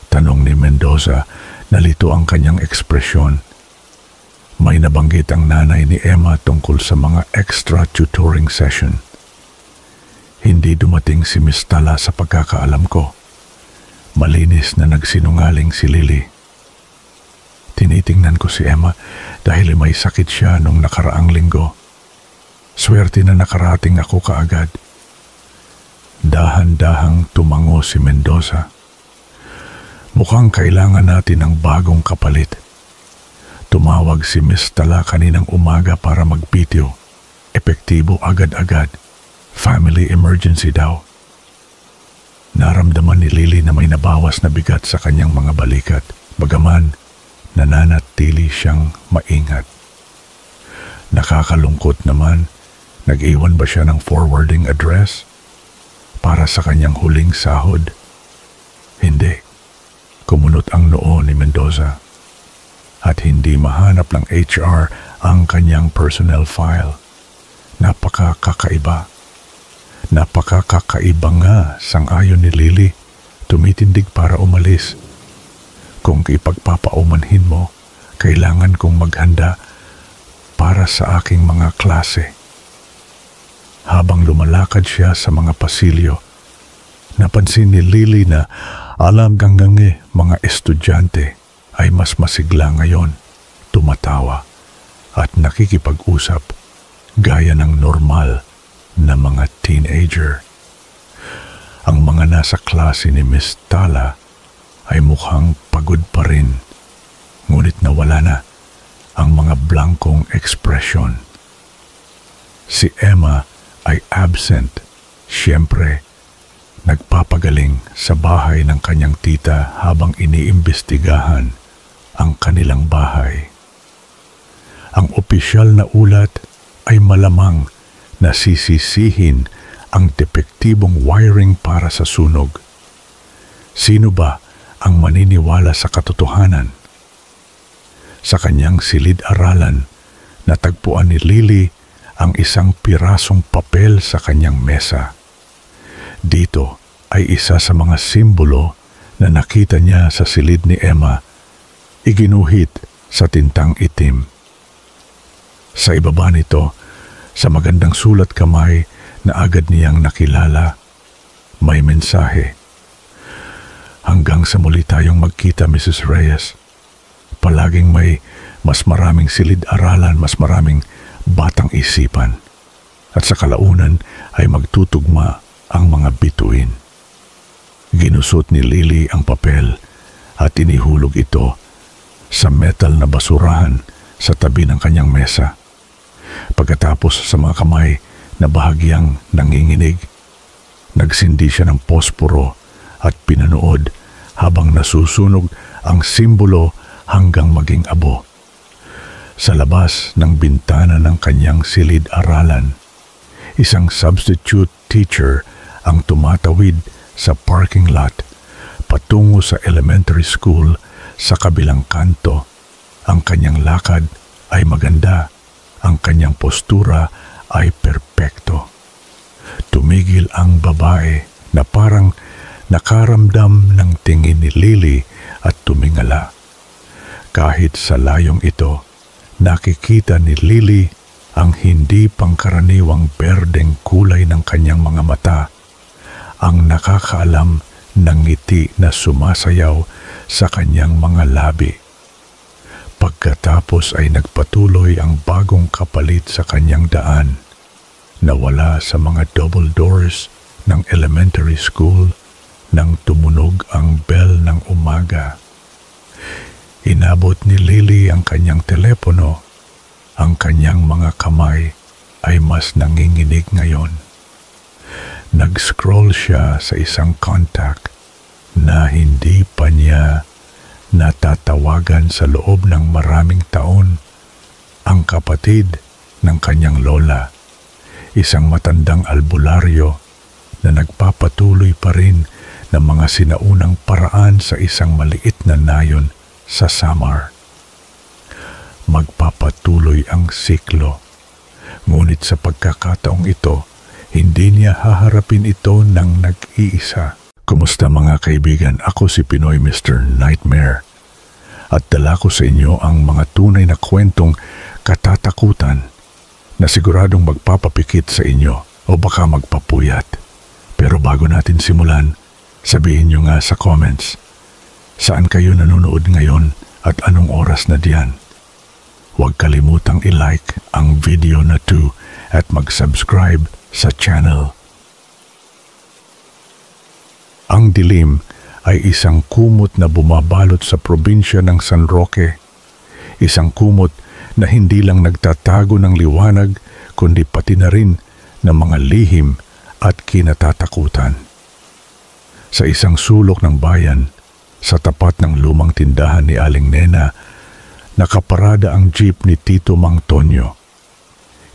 Tanong ni Mendoza, nalito ang kanyang ekspresyon. May nabanggit ang nanay ni Emma tungkol sa mga extra tutoring session. Hindi dumating si Miss Tala sa pagkakaalam ko. Malinis na nagsinungaling si Lily. Tinitingnan ko si Emma dahil may sakit siya nung nakaraang linggo. Swerte na nakarating ako kaagad. Dahan-dahang tumango si Mendoza. Mukhang kailangan natin ng bagong kapalit. Tumawag si Miss Tala kaninang umaga para mag-video. Epektibo agad-agad. Family emergency daw. Naramdaman ni Lily na may nabawas na bigat sa kanyang mga balikat, bagaman nananatili siyang maingat. Nakakalungkot naman, nag-iwan ba siya ng forwarding address para sa kanyang huling sahod? Hindi. Kumunot ang noo ni Mendoza. At hindi mahanap ng HR ang kanyang personnel file. Napakakaiba. Napakakaiba nga, sang-ayon ni Lily. Tumitindig para umalis. Kung ipagpapaumanhin mo, kailangan kong maghanda para sa aking mga klase. Habang lumalakad siya sa mga pasilyo, napansin ni Lily na alagang mga estudyante ay mas masigla ngayon, tumatawa at nakikipag-usap gaya ng normal na mga teenager. Ang mga nasa klase ni Miss Tala ay mukhang pagod pa rin, ngunit nawala na ang mga blankong ekspresyon. Si Emma ay absent, siyempre nagpapagaling sa bahay ng kanyang tita habang iniimbestigahan ang kanilang bahay. Ang opisyal na ulat ay malamang na sisisihin ang depektibong wiring para sa sunog. Sino ba ang maniniwala sa katotohanan? Sa kanyang silid-aralan, natagpuan ni Lily ang isang pirasong papel sa kanyang mesa. Dito ay isa sa mga simbolo na nakita niya sa silid ni Emma, iginuhit sa tintang itim. Sa ibaba nito, sa magandang sulat kamay na agad niyang nakilala, may mensahe. Hanggang sa muli tayong magkita, Mrs. Reyes. Palaging may mas maraming silid-aralan, mas maraming batang isipan. At sa kalaunan ay magtutugma ang mga bituin. Ginusot ni Lily ang papel at inihulog ito sa metal na basurahan sa tabi ng kanyang mesa. Pagkatapos sa mga kamay na bahagyang nanginginig, nagsindi siya ng posporo at pinanood habang nasusunog ang simbolo hanggang maging abo. Sa labas ng bintana ng kanyang silid-aralan, isang substitute teacher ang tumatawid sa parking lot patungo sa elementary school sa kabilang kanto. Ang kanyang lakad ay maganda, ang kanyang postura ay perpekto. Tumigil ang babae na parang nakaramdam ng tingin ni Lily at tumingala. Kahit sa layong ito, nakikita ni Lily ang hindi pangkaraniwang berdeng kulay ng kanyang mga mata, ang nakakaalam ng ngiti na sumasayaw sa kanyang mga labi. Pagkatapos ay nagpatuloy ang bagong kapalit sa kanyang daan. Nawala sa mga double doors ng elementary school nang tumunog ang bell ng umaga. Inabot ni Lily ang kanyang telepono. Ang kanyang mga kamay ay mas nanginginig ngayon. Nag-scroll siya sa isang contact na hindi pa niya natatawagan sa loob ng maraming taon. Ang kapatid ng kanyang lola, isang matandang albularyo na nagpapatuloy pa rin ng mga sinaunang paraan sa isang maliit na nayon sa Samar. Magpapatuloy ang siklo, ngunit sa pagkakataong ito, hindi niya haharapin ito ng nag-iisa. Kumusta mga kaibigan? Ako si Pinoy Mr. Nightmare at dala ko sa inyo ang mga tunay na kwentong katatakutan na siguradong magpapapikit sa inyo o baka magpapuyat. Pero bago natin simulan, sabihin nyo nga sa comments, saan kayo nanonood ngayon at anong oras na diyan? Huwag kalimutang i-like ang video na to at mag-subscribe sa channel. Ang dilim ay isang kumot na bumabalot sa probinsya ng San Roque. Isang kumot na hindi lang nagtatago ng liwanag kundi pati na rin ng mga lihim at kinatatakutan. Sa isang sulok ng bayan, sa tapat ng lumang tindahan ni Aling Nena, nakaparada ang jeep ni Tito Mang Tonyo.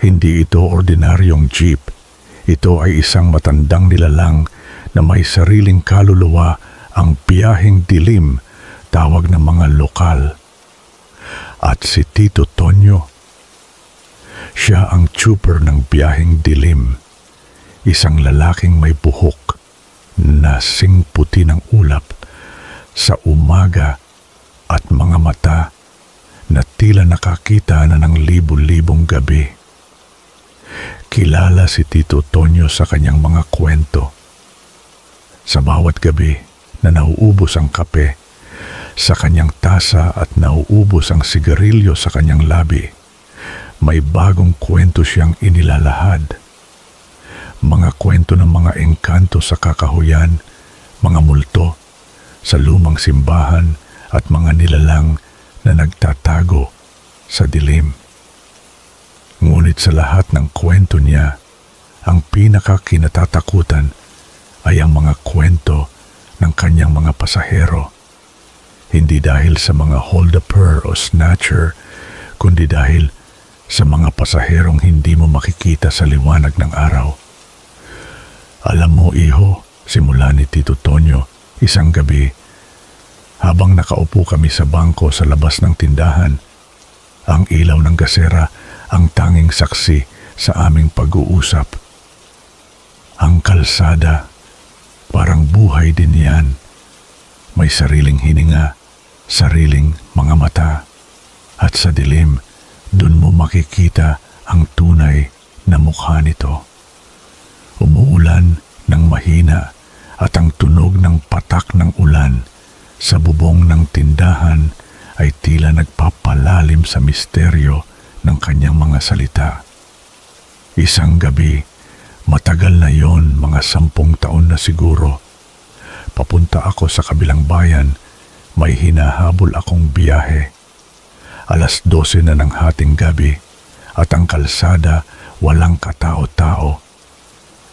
Hindi ito ordinaryong jeep. Ito ay isang matandang nilalang na may sariling kaluluwa, ang biyaheng dilim, tawag ng mga lokal. At si Tito Tonyo, siya ang trooper ng biyaheng dilim, isang lalaking may buhok na singputi ng ulap sa umaga at mga mata na tila nakakita na ng libu-libong gabi. Kilala si Tito Tonyo sa kanyang mga kwento. Sa bawat gabi na nauubos ang kape sa kanyang tasa at nauubos ang sigarilyo sa kanyang labi, may bagong kwento siyang inilalahad. Mga kwento ng mga engkanto sa kakahuyan, mga multo sa lumang simbahan at mga nilalang na nagtatago sa dilim. Ngunit sa lahat ng kwento niya, ang pinakakinatatakutan ay ang mga kwento ng kanyang mga pasahero. Hindi dahil sa mga hold-upper o snatcher, kundi dahil sa mga pasaherong hindi mo makikita sa liwanag ng araw. Alam mo, iho, simula ni Tito Tonyo, isang gabi, habang nakaupo kami sa bangko sa labas ng tindahan, ang ilaw ng gasera ang tanging saksi sa aming pag-uusap. Ang kalsada, parang buhay din yan. May sariling hininga, sariling mga mata, at sa dilim, dun mo makikita ang tunay na mukha nito. Umuulan ng mahina at ang tunog ng patak ng ulan sa bubong ng tindahan ay tila nagpapalalim sa misteryo ng kanyang mga salita. Isang gabi, matagal na yon, mga 10 taon na siguro. Papunta ako sa kabilang bayan, may hinahabol akong biyahe. 12:00 na ng hating gabi at ang kalsada walang katao-tao.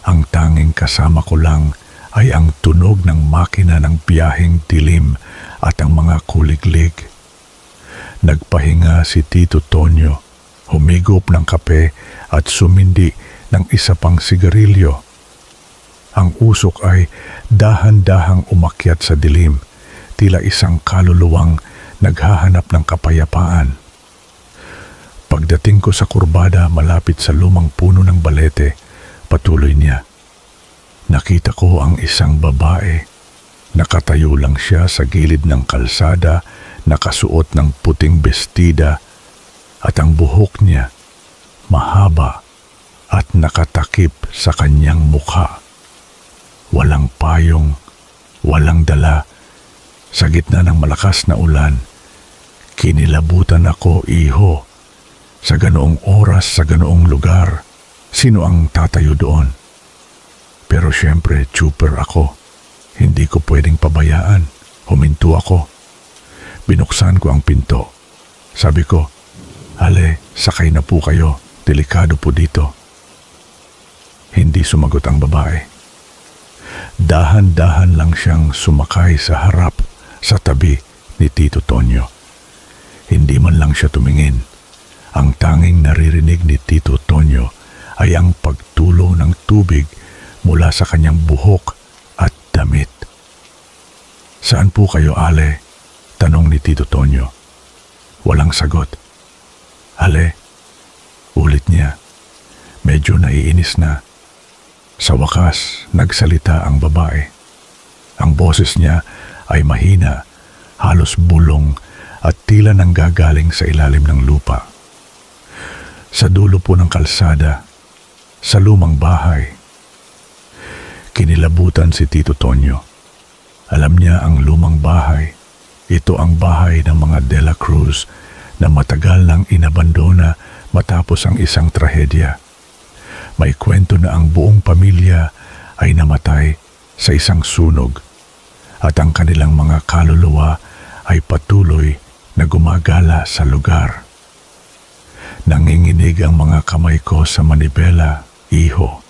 Ang tanging kasama ko lang ay ang tunog ng makina ng biyaheng dilim at ang mga kuliglig. Nagpahinga si Tito Tonyo, humigop ng kape at sumindi ng isa pang sigarilyo. Ang usok ay dahan-dahang umakyat sa dilim, tila isang kaluluwang naghahanap ng kapayapaan. Pagdating ko sa kurbada malapit sa lumang puno ng balete, patuloy niya. Nakita ko ang isang babae. Nakatayo lang siya sa gilid ng kalsada, nakasuot ng puting bestida at ang buhok niya mahaba at nakatakip sa kanyang mukha. Walang payong, walang dala. Sa gitna ng malakas na ulan, kinilabutan ako, iho. Sa ganoong oras, sa ganoong lugar, sino ang tatayo doon? Pero siyempre, trooper ako. Hindi ko pwedeng pabayaan. Huminto ako. Binuksan ko ang pinto. Sabi ko, "Ale, sakay na po kayo. Delikado po dito." Hindi sumagot ang babae. Dahan-dahan lang siyang sumakay sa harap, sa tabi ni Tito Tonyo. Hindi man lang siya tumingin. Ang tanging naririnig ni Tito Tonyo ay ang pagtulo ng tubig mula sa kanyang buhok at damit. "Saan po kayo, Ale?" tanong ni Tito Tonyo. Walang sagot. "Ale?" ulit niya. Medyo naiinis na. Sa wakas, nagsalita ang babae. Ang boses niya ay mahina, halos bulong at tila nanggagaling sa ilalim ng lupa. Sa dulo po ng kalsada, sa lumang bahay. Kinilabutan si Tito Tonyo. Alam niya ang lumang bahay. Ito ang bahay ng mga De La Cruz na matagal nang inabandona matapos ang isang trahedya. May kwento na ang buong pamilya ay namatay sa isang sunog at ang kanilang mga kaluluwa ay patuloy na gumagala sa lugar. Nanginginig ang mga kamay ko sa manibela, iho,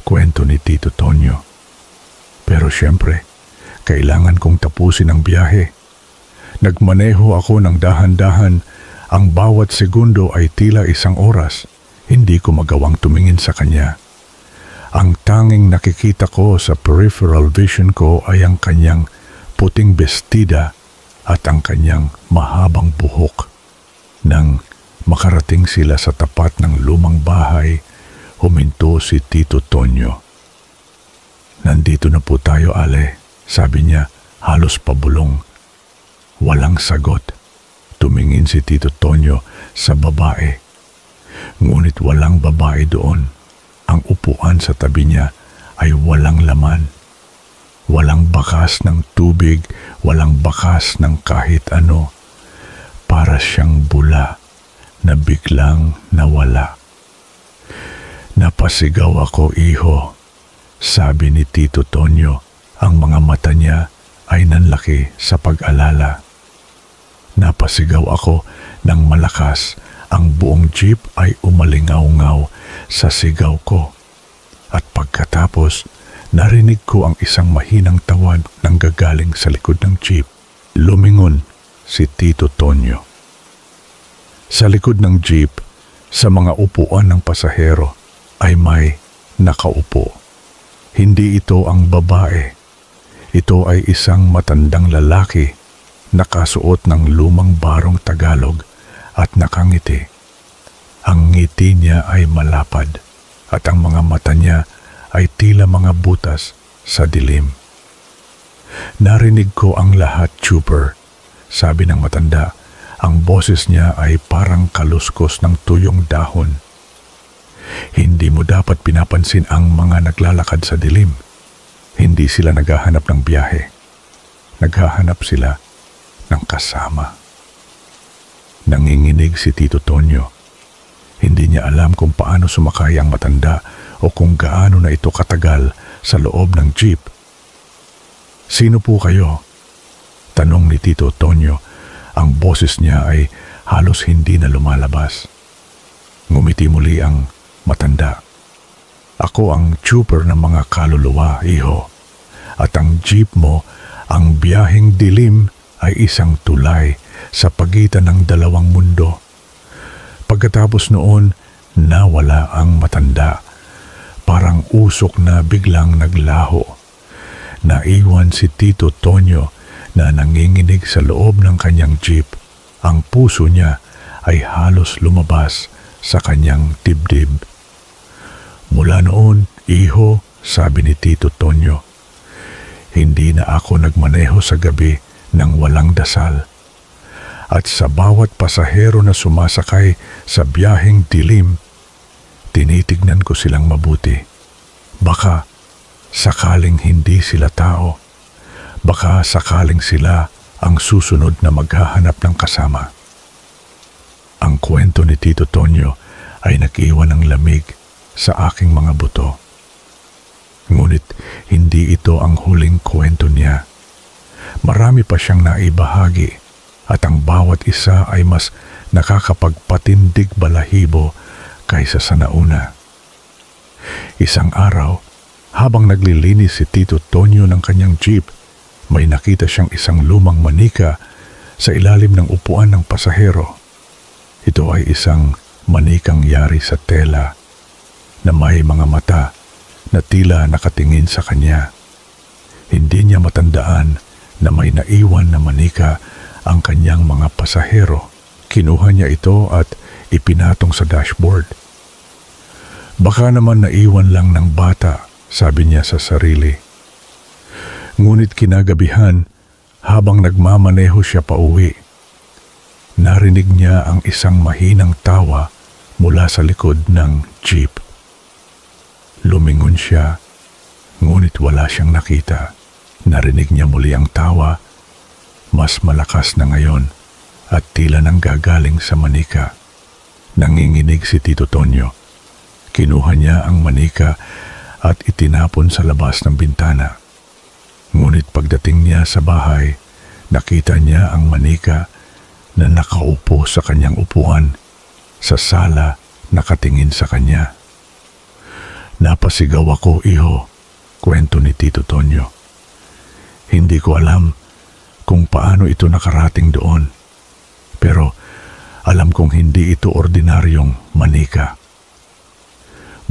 kwento ni Tito Tonyo. Pero siyempre, kailangan kong tapusin ang biyahe. Nagmaneho ako ng dahan-dahan, ang bawat segundo ay tila 1 oras. Hindi ko magawang tumingin sa kanya. Ang tanging nakikita ko sa peripheral vision ko ay ang kanyang puting bestida at ang kanyang mahabang buhok. Nang makarating sila sa tapat ng lumang bahay, huminto si Tito Tonyo. "Nandito na po tayo, Ale," sabi niya, halos pabulong. Walang sagot. Tumingin si Tito Tonyo sa babae. Ngunit walang babae doon. Ang upuan sa tabi niya ay walang laman. Walang bakas ng tubig, walang bakas ng kahit ano. Para siyang bula na biglang nawala. Napasigaw ako, iho. Sabi ni Tito Tonyo, ang mga mata niya ay nanlaki sa pag-alala. Napasigaw ako ng malakas. Ang buong jeep ay umalingaw-ngaw sa sigaw ko. At pagkatapos, narinig ko ang isang mahinang tawag ng gagaling sa likod ng jeep. Lumingon si Tito Tonyo. Sa likod ng jeep, sa mga upuan ng pasahero, ay may nakaupo. Hindi ito ang babae. Ito ay isang matandang lalaki, nakasuot ng lumang barong Tagalog at nakangiti. Ang ngiti niya ay malapad at ang mga mata niya ay tila mga butas sa dilim. Narinig ko ang lahat, Trooper. Sabi ng matanda, ang boses niya ay parang kaluskos ng tuyong dahon. Hindi mo dapat pinapansin ang mga naglalakad sa dilim. Hindi sila naghahanap ng biyahe. Naghahanap sila ng kasama. Nanginginig si Tito Tonyo. Hindi niya alam kung paano sumakay ang matanda o kung gaano na ito katagal sa loob ng jeep. Sino po kayo? Tanong ni Tito Tonyo. Ang boses niya ay halos hindi na lumalabas. Ngumiti muli ang matanda. Ako ang trooper ng mga kaluluwa, iho. At ang jeep mo, ang biyaheng dilim, ay isang tulay sa pagitan ng dalawang mundo. Pagkatapos noon, nawala ang matanda. Parang usok na biglang naglaho. Naiwan si Tito Tonyo na nanginginig sa loob ng kanyang jeep. Ang puso niya ay halos lumabas sa kanyang dibdib. Mula noon, iho, sabi ni Tito Tonyo, hindi na ako nagmaneho sa gabi nang walang dasal. At sa bawat pasahero na sumasakay sa biyaheng dilim, tinitignan ko silang mabuti. Baka sakaling hindi sila tao. Baka sakaling sila ang susunod na maghahanap ng kasama. Ang kwento ni Tito Tonyo ay nag-iwan ng lamig sa aking mga buto. Ngunit hindi ito ang huling kwento niya. Marami pa siyang naibahagi at ang bawat isa ay mas nakakapagpatindig balahibo kaysa sa nauna. Isang araw, habang naglilinis si Tito Tonyo ng kanyang jeep, may nakita siyang isang lumang manika sa ilalim ng upuan ng pasahero. Ito ay isang manikang yari sa tela na may mga mata na tila nakatingin sa kanya. Hindi niya matandaan na may naiwan na manika ang kanyang mga pasahero. Kinuha niya ito at ipinatong sa dashboard. Baka naman naiwan lang ng bata, sabi niya sa sarili. Ngunit kinagabihan, habang nagmamaneho siya pauwi, narinig niya ang isang mahinang tawa mula sa likod ng jeep. Lumingon siya, ngunit wala siyang nakita. Narinig niya muli ang tawa, mas malakas na ngayon at tila nang gagaling sa manika. Nanginginig si Tito Tonyo. Kinuha niya ang manika at itinapon sa labas ng bintana. Ngunit pagdating niya sa bahay, nakita niya ang manika na nakaupo sa kanyang upuan sa sala nakatingin sa kanya. Napasigaw ako, iho, kwento ni Tito Tonyo. Hindi ko alam kung paano ito nakarating doon. Pero alam kong hindi ito ordinaryong manika.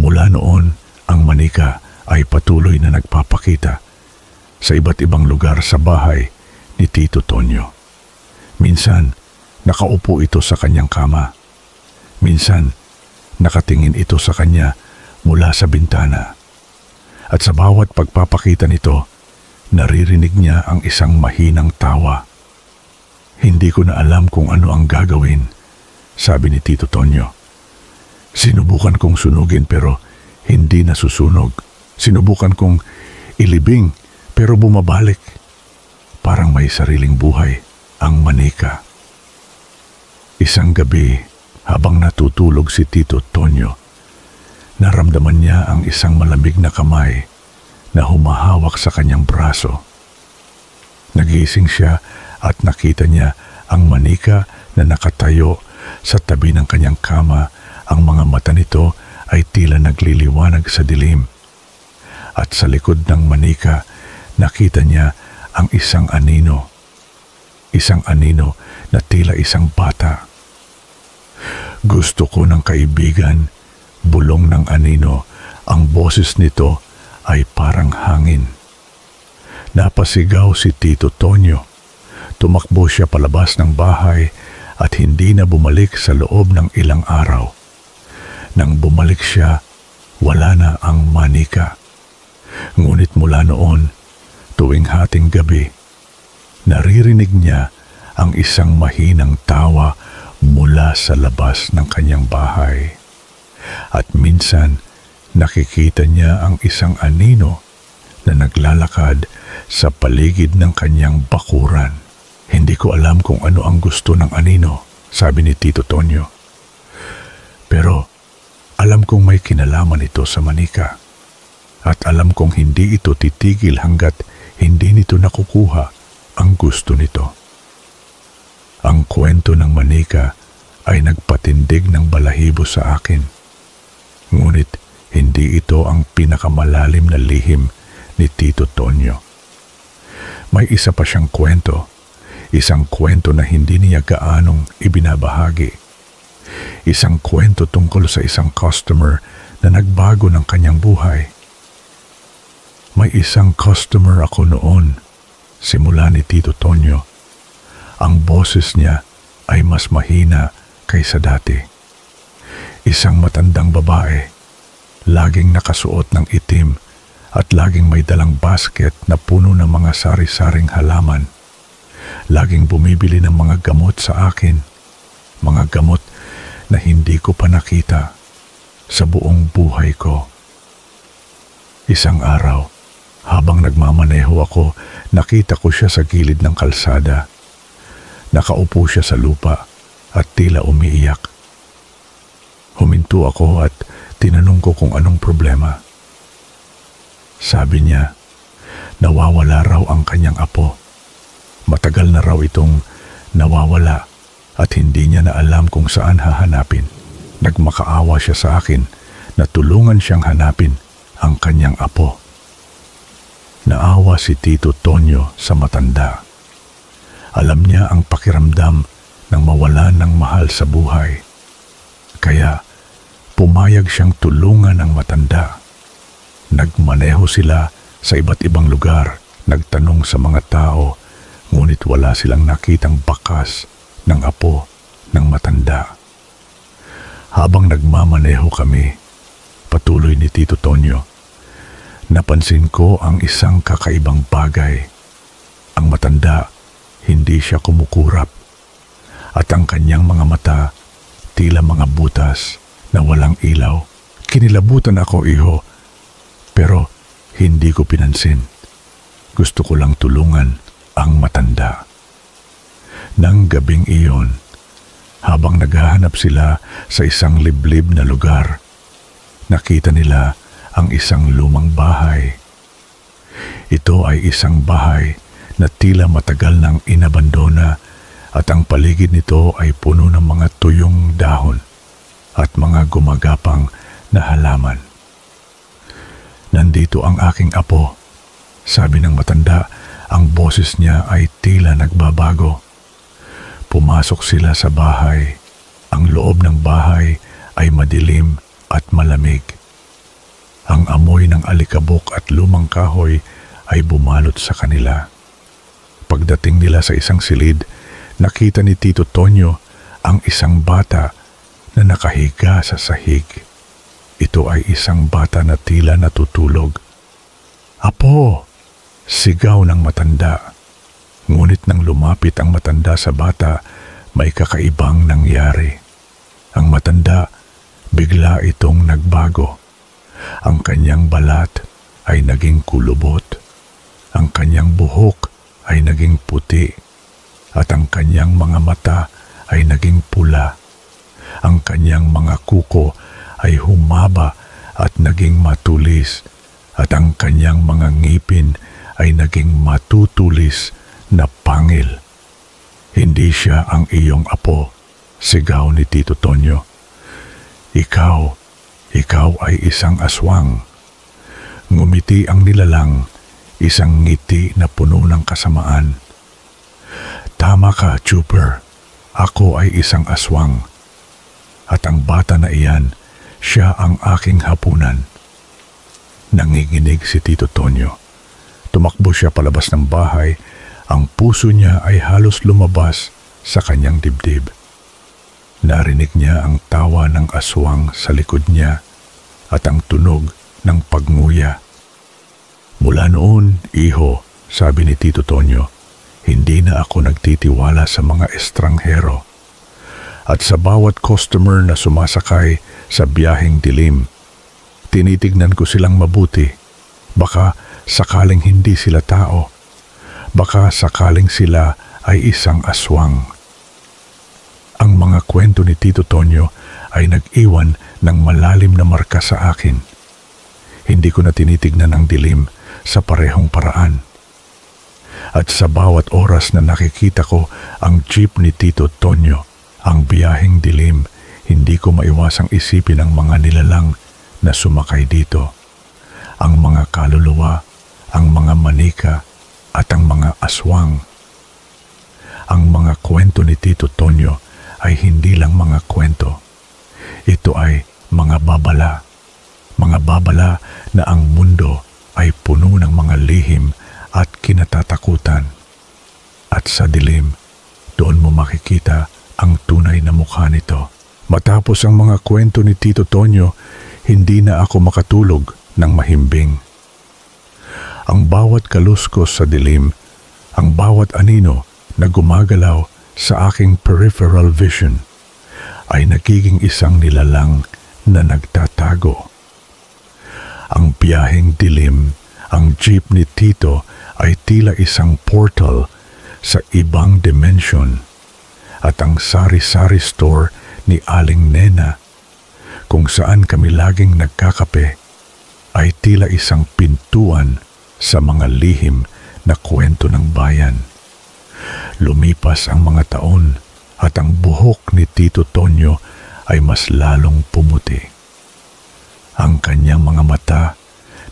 Mula noon, ang manika ay patuloy na nagpapakita sa iba't ibang lugar sa bahay ni Tito Tonyo. Minsan, nakaupo ito sa kanyang kama. Minsan, nakatingin ito sa kanya mula sa bintana. At sa bawat pagpapakita nito, naririnig niya ang isang mahinang tawa. Hindi ko na alam kung ano ang gagawin, sabi ni Tito Tonyo. Sinubukan kong sunugin pero hindi nasusunog. Sinubukan kong ilibing pero bumabalik. Parang may sariling buhay ang manika. Isang gabi, habang natutulog si Tito Tonyo, naramdaman niya ang isang malamig na kamay na humahawak sa kanyang braso. Nagising siya at nakita niya ang manika na nakatayo sa tabi ng kanyang kama. Ang mga mata nito ay tila nagliliwanag sa dilim. At sa likod ng manika, nakita niya ang isang anino. Isang anino na tila isang bata. Gusto ko ng kaibigan, bulong ng anino. Ang boses nito ay parang hangin. Napasigaw si Tito Tonyo. Tumakbo siya palabas ng bahay at hindi na bumalik sa loob ng ilang araw. Nang bumalik siya, wala na ang manika. Ngunit mula noon, tuwing hating gabi, naririnig niya ang isang mahinang tawa mula sa labas ng kanyang bahay. At minsan, nakikita niya ang isang anino na naglalakad sa paligid ng kanyang bakuran. Hindi ko alam kung ano ang gusto ng anino, sabi ni Tito Tonyo. Pero alam kong may kinalaman ito sa manika. At alam kong hindi ito titigil hanggat hindi nito nakukuha ang gusto nito. Ang kwento ng manika ay nagpatindig ng balahibo sa akin. Ngunit hindi ito ang pinakamalalim na lihim ni Tito Tonyo. May isa pa siyang kwento. Isang kwento na hindi niya gaanong ibinabahagi. Isang kwento tungkol sa isang customer na nagbago ng kanyang buhay. May isang customer ako noon, simula ni Tito Tonyo. Ang boses niya ay mas mahina kaysa dati. Isang matandang babae, laging nakasuot ng itim at laging may dalang basket na puno ng mga sari-saring halaman. Laging bumibili ng mga gamot sa akin, mga gamot na hindi ko pa nakita sa buong buhay ko. Isang araw, habang nagmamaneho ako, nakita ko siya sa gilid ng kalsada. Nakaupo siya sa lupa at tila umiiyak. Huminto ako at tinanong ko kung anong problema. Sabi niya, nawawala raw ang kanyang apo. Matagal na raw itong nawawala at hindi niya na alam kung saan hahanapin. Nagmakaawa siya sa akin na tulungan siyang hanapin ang kanyang apo. Naawa si Tito Tonyo sa matanda. Alam niya ang pakiramdam ng mawalan ng mahal sa buhay. Kaya pumayag siyang tulungan ang matanda. Nagmaneho sila sa iba't ibang lugar, nagtanong sa mga tao, ngunit wala silang nakitang bakas ng apo ng matanda. Habang nagmamaneho kami, patuloy ni Tito Tonyo, napansin ko ang isang kakaibang bagay. Ang matanda, hindi siya kumukurap, at ang kanyang mga mata, tila mga butas na walang ilaw. Kinilabutan ako, iho, pero hindi ko pinansin. Gusto ko lang tulungan ang matanda. Nang gabing iyon, habang naghahanap sila sa isang liblib na lugar, nakita nila ang isang lumang bahay. Ito ay isang bahay na tila matagal nang inabandona at ang paligid nito ay puno ng mga tuyong dahon at mga gumagapang na halaman. Nandito ang aking apo, sabi ng matanda. Ang boses niya ay tila nagbabago. Pumasok sila sa bahay. Ang loob ng bahay ay madilim at malamig. Ang amoy ng alikabok at lumang kahoy ay bumalot sa kanila. Pagdating nila sa isang silid, nakita ni Tito Tonyo ang isang bata na nakahiga sa sahig. Ito ay isang bata na tila natutulog. "Apo!" sigaw ng matanda. Ngunit nang lumapit ang matanda sa bata, may kakaibang nangyari. Ang matanda, bigla itong nagbago. Ang kanyang balat ay naging kulubot. Ang kanyang buhok ay naging puti. At ang kanyang mga mata ay naging pula. Ang kanyang mga kuko ay humaba at naging matulis. At ang kanyang mga ngipin ay naging matutulis na pangil. Hindi siya ang iyong apo, sigaw ni Tito Tonyo. Ikaw ay isang aswang. Ngumiti ang nilalang, isang ngiti na puno ng kasamaan. Tama ka, Chuper. Ako ay isang aswang. At ang bata na iyan, siya ang aking hapunan. Nanginginig si Tito Tonyo. Tumakbo siya palabas ng bahay. Ang puso niya ay halos lumabas sa kanyang dibdib. Narinig niya ang tawa ng aswang sa likod niya at ang tunog ng pagnguya. Mula noon, iho, sabi ni Tito Tonyo, hindi na ako nagtitiwala sa mga estranghero. At sa bawat customer na sumasakay sa biyaheng dilim, tinitignan ko silang mabuti. Baka sakaling hindi sila tao. Baka sakaling sila ay isang aswang. Ang mga kwento ni Tito Tonyo ay nag-iwan ng malalim na marka sa akin. Hindi ko na tinitignan ang dilim sa parehong paraan. At sa bawat oras na nakikita ko ang jeep ni Tito Tonyo, ang biyaheng dilim, hindi ko maiwasang isipin ang mga nilalang na sumakay dito. Ang mga kaluluwa, ang mga manika, at ang mga aswang. Ang mga kwento ni Tito Tonyo ay hindi lang mga kwento. Ito ay mga babala. Mga babala na ang mundo ay puno ng mga lihim at kinatatakutan. At sa dilim, doon mo makikita ang tunay na mukha nito. Matapos ang mga kwento ni Tito Tonyo, hindi na ako makatulog ng mahimbing. Ang bawat kaluskos sa dilim, ang bawat anino na gumagalaw sa aking peripheral vision ay nagiging isang nilalang na nagtatago. Ang biyaheng dilim, ang jeep ni Tito ay tila isang portal sa ibang dimension at ang sari-sari store ni Aling Nena kung saan kami laging nagkakape ay tila isang pintuan sa mga lihim na kwento ng bayan. Lumipas ang mga taon at ang buhok ni Tito Tonyo ay mas lalong pumuti. Ang kanyang mga mata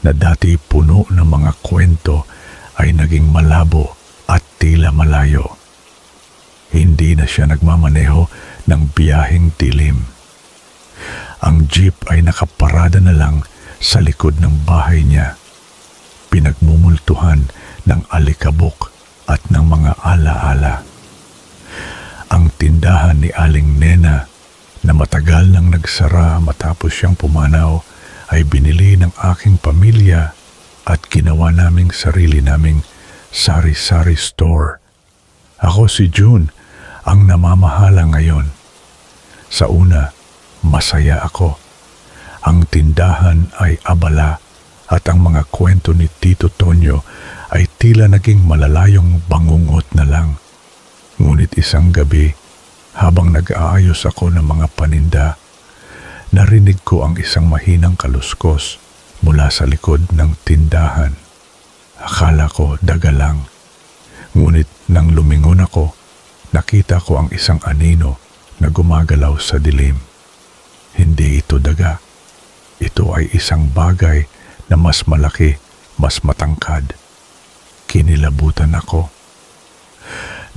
na dati puno ng mga kwento ay naging malabo at tila malayo. Hindi na siya nagmamaneho ng biyaheng dilim. Ang jeep ay nakaparada na lang sa likod ng bahay niya. Pinagmumultuhan ng alikabok at ng mga alaala. Ang tindahan ni Aling Nena na matagal nang nagsara matapos siyang pumanaw ay binili ng aking pamilya at ginawa naming sarili naming sari-sari store. Ako si June ang namamahala ngayon. Sa una, masaya ako. Ang tindahan ay abala at ang mga kwento ni Tito Tonyo ay tila naging malalayong bangungot na lang. Ngunit isang gabi, habang nag-aayos ako ng mga paninda, narinig ko ang isang mahinang kaluskos mula sa likod ng tindahan. Akala ko daga lang. Ngunit nang lumingon ako, nakita ko ang isang anino na gumagalaw sa dilim. Hindi ito daga. Ito ay isang bagay na mas malaki, mas matangkad. Kinilabutan ako.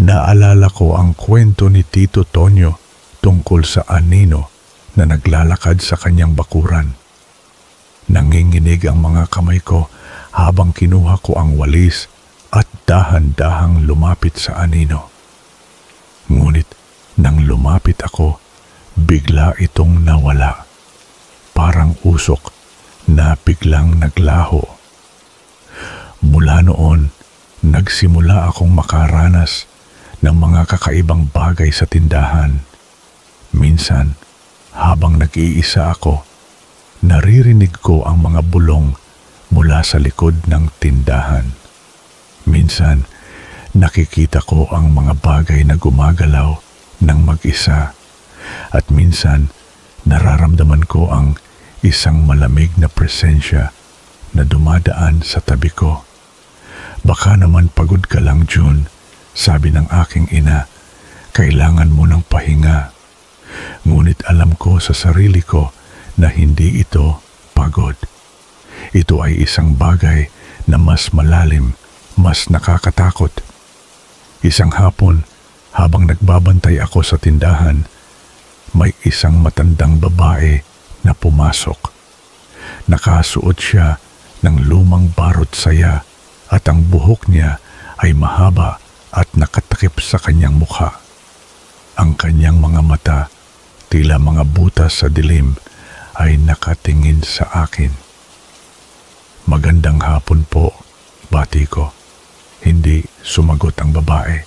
Naalala ko ang kwento ni Tito Tonyo tungkol sa anino na naglalakad sa kanyang bakuran. Nanginginig ang mga kamay ko habang kinuha ko ang walis at dahan-dahang lumapit sa anino. Ngunit nang lumapit ako, bigla itong nawala. Parang usok na biglang naglaho. Mula noon, nagsimula akong makaranas ng mga kakaibang bagay sa tindahan. Minsan, habang nag-iisa ako, naririnig ko ang mga bulong mula sa likod ng tindahan. Minsan, nakikita ko ang mga bagay na gumagalaw ng mag-isa. At minsan, nararamdaman ko ang isang malamig na presensya na dumadaan sa tabi ko. Baka naman pagod ka lang, June, sabi ng aking ina. Kailangan mo ng pahinga. Ngunit alam ko sa sarili ko na hindi ito pagod. Ito ay isang bagay na mas malalim, mas nakakatakot. Isang hapon, habang nagbabantay ako sa tindahan, may isang matandang babae na pumasok. Nakasuot siya ng lumang barot saya at ang buhok niya ay mahaba at nakatakip sa kanyang mukha. Ang kanyang mga mata, tila mga butas sa dilim, ay nakatingin sa akin. Magandang hapon po, bati ko. Hindi sumagot ang babae.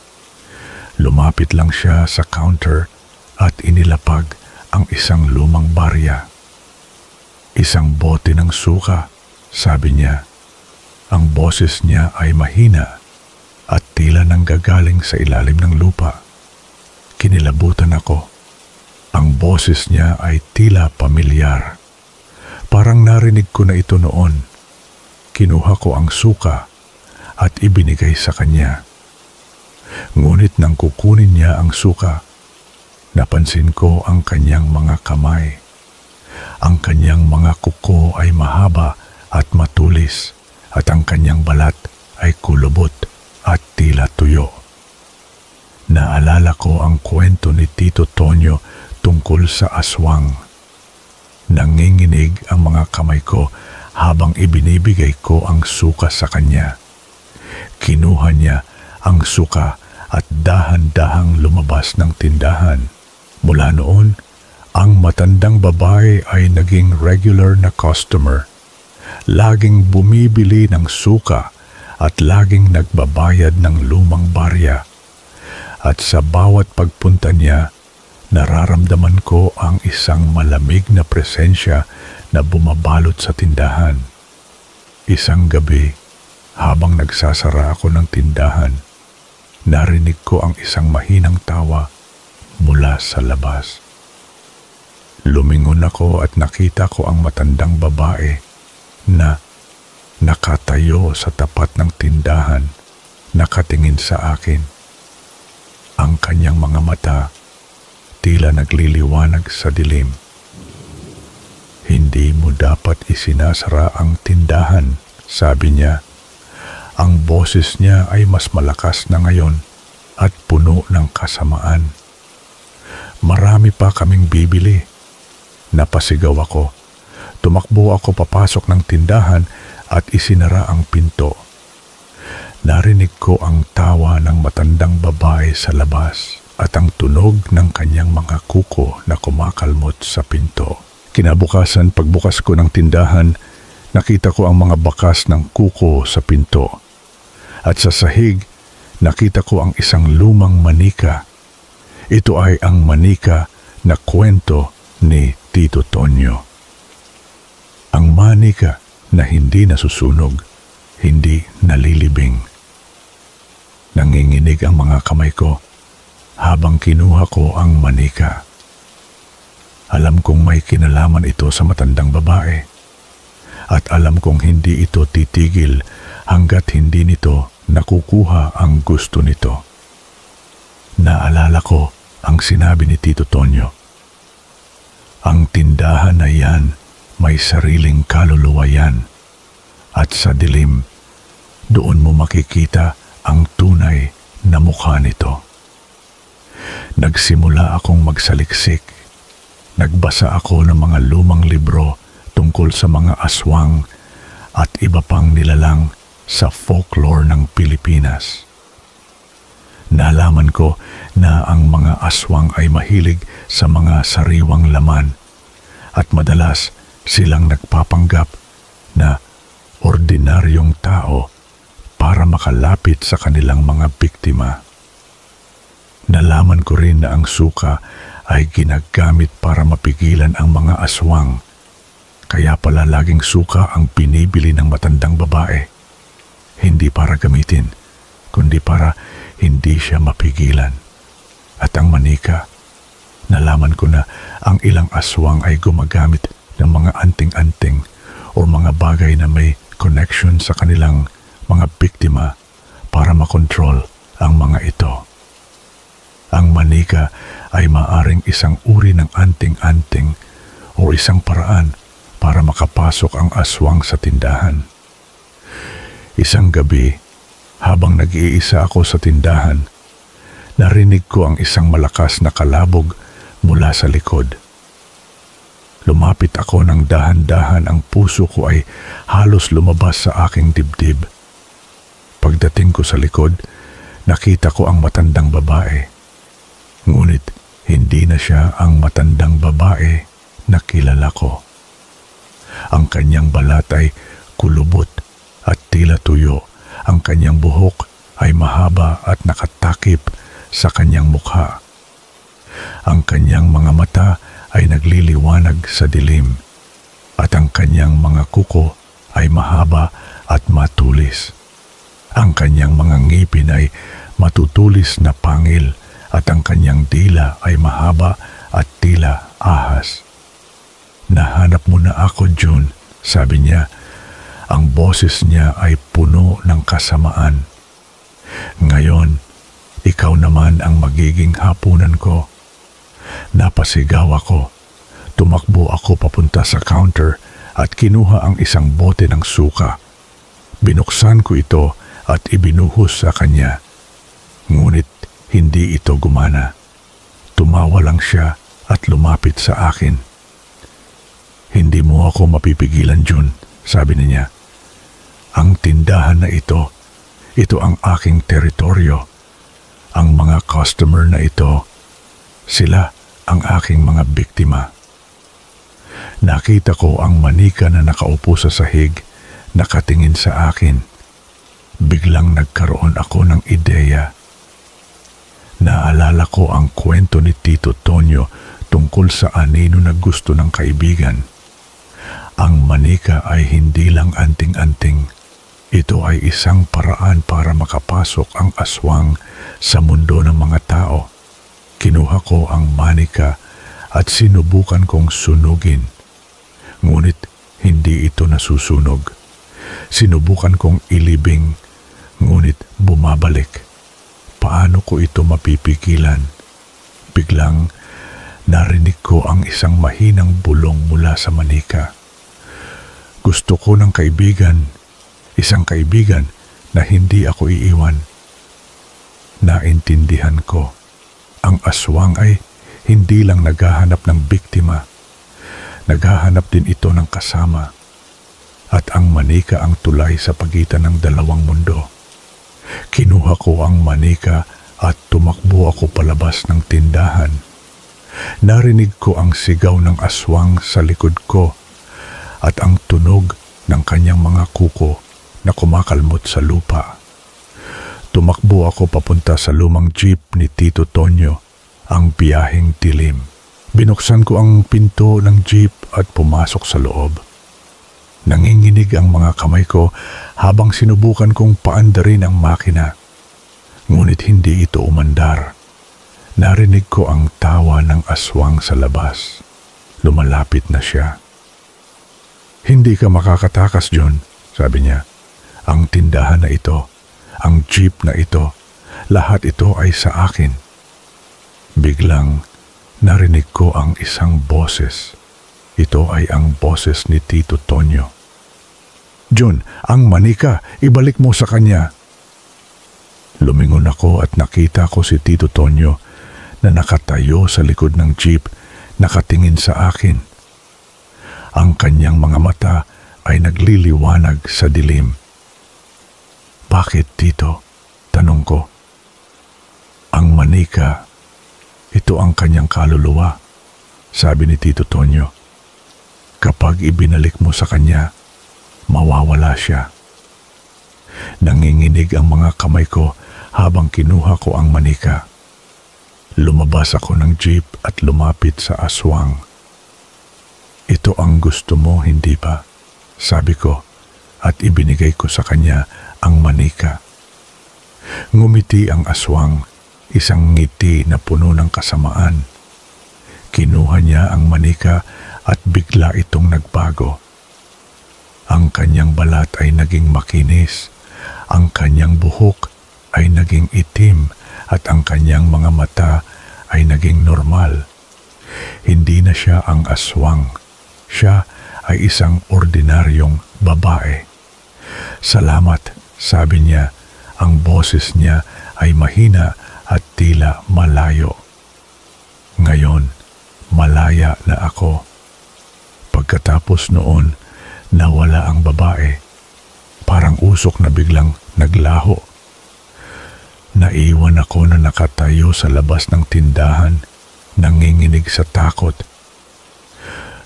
Lumapit lang siya sa counter at inilapag ang isang lumang barya. Isang bote ng suka, sabi niya. Ang boses niya ay mahina at tila nanggagaling sa ilalim ng lupa. Kinilabutan ako. Ang boses niya ay tila pamilyar. Parang narinig ko na ito noon. Kinuha ko ang suka at ibinigay sa kanya. Ngunit nang kukunin niya ang suka, napansin ko ang kanyang mga kamay. Ang kanyang mga kuko ay mahaba at matulis at ang kanyang balat ay kulubot at tila tuyo. Naalala ko ang kwento ni Tito Tonyo tungkol sa aswang. Nanginginig ang mga kamay ko habang ibinibigay ko ang suka sa kanya. Kinuha niya ang suka at dahan-dahang lumabas ng tindahan. Mula noon, ang matandang babae ay naging regular na customer. Laging bumibili ng suka at laging nagbabayad ng lumang barya. At sa bawat pagpunta niya, nararamdaman ko ang isang malamig na presensya na bumabalot sa tindahan. Isang gabi, habang nagsasara ako ng tindahan, narinig ko ang isang mahinang tawa mula sa labas. Lumingon ako at nakita ko ang matandang babae na nakatayo sa tapat ng tindahan, nakatingin sa akin. Ang kanyang mga mata tila nagliliwanag sa dilim. Hindi mo dapat isinasara ang tindahan, sabi niya. Ang boses niya ay mas malakas na ngayon at puno ng kasamaan. Marami pa kaming bibili. Napasigaw ako. Tumakbo ako papasok ng tindahan at isinara ang pinto. Narinig ko ang tawa ng matandang babae sa labas at ang tunog ng kanyang mga kuko na kumakalmot sa pinto. Kinabukasan, pagbukas ko ng tindahan, nakita ko ang mga bakas ng kuko sa pinto. At sa sahig, nakita ko ang isang lumang manika. Ito ay ang manika na kwento ni Tito Tonyo. Ang manika na hindi nasusunog, hindi nalilibing. Nanginginig ang mga kamay ko habang kinuha ko ang manika. Alam kong may kinalaman ito sa matandang babae. At alam kong hindi ito titigil hanggat hindi nito nakukuha ang gusto nito. Naalala ko ang sinabi ni Tito Tonyo. Ang tindahan na yan, may sariling kaluluwa yan. At sa dilim, doon mo makikita ang tunay na mukha nito. Nagsimula akong magsaliksik. Nagbasa ako ng mga lumang libro tungkol sa mga aswang at iba pang nilalang sa folklore ng Pilipinas. Nalaman ko na ang mga aswang ay mahilig sa mga sariwang laman at madalas silang nagpapanggap na ordinaryong tao para para makalapit sa kanilang mga biktima. Nalaman ko rin na ang suka ay ginagamit para mapigilan ang mga aswang. Kaya pala laging suka ang binibili ng matandang babae. Hindi para gamitin, kundi para hindi siya mapigilan. At ang manika, nalaman ko na ang ilang aswang ay gumagamit ng mga anting-anting o mga bagay na may connection sa kanilang mga biktima para makontrol ang mga ito. Ang manika ay maaring isang uri ng anting-anting o isang paraan para makapasok ang aswang sa tindahan. Isang gabi, habang nag-iisa ako sa tindahan, narinig ko ang isang malakas na kalabog mula sa likod. Lumapit ako ng dahan-dahan, ang puso ko ay halos lumabas sa aking dibdib. Pagdating ko sa likod, nakita ko ang matandang babae. Ngunit hindi na siya ang matandang babae na kilala ko. Ang kanyang balat ay kulubot at tila tuyo. Ang kanyang buhok ay mahaba at nakatakip sa kanyang mukha. Ang kanyang mga mata ay nagliliwanag sa dilim at ang kanyang mga kuko ay mahaba at matulis. Ang kanyang mga ngipin ay matutulis na pangil at ang kanyang dila ay mahaba at tila ahas. "Nahanap mo na ako, June," sabi niya. Ang boses niya ay puno ng kasamaan. "Ngayon, ikaw naman ang magiging hapunan ko." Napasigaw ako. Tumakbo ako papunta sa counter at kinuha ang isang bote ng suka. Binuksan ko ito at ibinuhos sa kanya. Ngunit hindi ito gumana. Tumawa lang siya at lumapit sa akin. "Hindi mo ako mapipigilan, June," sabi niya. "Ang tindahan na ito ang aking teritoryo. Ang mga customer na ito, sila ang aking mga biktima." Nakita ko ang manika na nakaupo sa sahig, nakatingin sa akin. Biglang nagkaroon ako ng ideya. Naalala ko ang kwento ni Tito Tonyo tungkol sa anino na gusto ng kaibigan. Ang manika ay hindi lang anting-anting. Ito ay isang paraan para makapasok ang aswang sa mundo ng mga tao. Kinuha ko ang manika at sinubukan kong sunugin. Ngunit hindi ito nasusunog. Sinubukan kong ilibing, ngunit bumabalik. Paano ko ito mapipigilan? Biglang narinig ko ang isang mahinang bulong mula sa manika. Gusto ko ng kaibigan, isang kaibigan na hindi ako iiwan. Naintindihan ko, ang aswang ay hindi lang naghahanap ng biktima. Naghahanap din ito ng kasama. At ang manika ang tulay sa pagitan ng dalawang mundo. Kinuha ko ang manika at tumakbo ako palabas ng tindahan. Narinig ko ang sigaw ng aswang sa likod ko at ang tunog ng kanyang mga kuko na kumakalmot sa lupa. Tumakbo ako papunta sa lumang jeep ni Tito Tonyo, ang biyaheng dilim. Binuksan ko ang pinto ng jeep at pumasok sa loob. Nanginginig ang mga kamay ko habang sinubukan kong paandarin ang makina. Ngunit hindi ito umandar. Narinig ko ang tawa ng aswang sa labas. Lumalapit na siya. "Hindi ka makakatakas, John," sabi niya. "Ang tindahan na ito, ang jeep na ito, lahat ito ay sa akin." Biglang narinig ko ang isang boses. Ito ay ang boses ni Tito Tonyo. "John, ang manika, ibalik mo sa kanya." Lumingon ako at nakita ko si Tito Tonyo na nakatayo sa likod ng jeep, nakatingin sa akin. Ang kanyang mga mata ay nagliliwanag sa dilim. "Bakit, Tito?" tanong ko. "Ang manika, ito ang kanyang kaluluwa," sabi ni Tito Tonyo. "Kapag ibinalik mo sa kanya, mawawala siya." Nanginginig ang mga kamay ko habang kinuha ko ang manika. Lumabas ako ng jeep at lumapit sa aswang. "Ito ang gusto mo, hindi ba?" sabi ko at ibinigay ko sa kanya ang manika. Ngumiti ang aswang, isang ngiti na puno ng kasamaan. Kinuha niya ang manika at bigla itong nagbago. Ang kanyang balat ay naging makinis, ang kanyang buhok ay naging itim at ang kanyang mga mata ay naging normal. Hindi na siya ang aswang. Siya ay isang ordinaryong babae. "Salamat," sabi niya. Ang boses niya ay mahina at tila malayo. Ngayon, malaya na ako. Pagkatapos noon, nawala ang babae. Parang usok na biglang naglaho. Naiwan ako na nakatayo sa labas ng tindahan, nanginginig sa takot.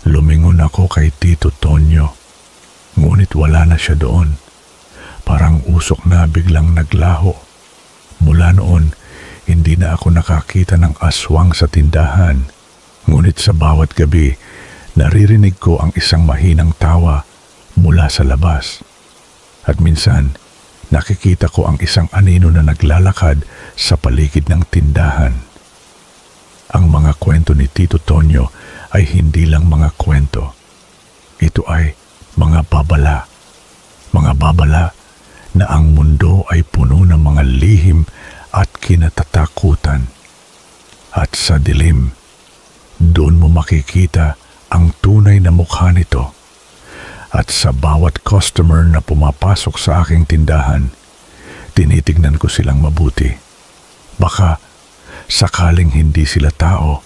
Lumingon ako kay Tito Tonyo, ngunit wala na siya doon. Parang usok na biglang naglaho. Mula noon, hindi na ako nakakita ng aswang sa tindahan. Ngunit sa bawat gabi, naririnig ko ang isang mahinang tawa mula sa labas. At minsan, nakikita ko ang isang anino na naglalakad sa paligid ng tindahan. Ang mga kwento ni Tito Tonyo ay hindi lang mga kwento. Ito ay mga babala. Mga babala na ang mundo ay puno ng mga lihim at kinatatakutan. At sa dilim, doon mo makikita ang tunay na mukha nito. At sa bawat customer na pumapasok sa aking tindahan, tinitignan ko silang mabuti. Baka sakaling hindi sila tao,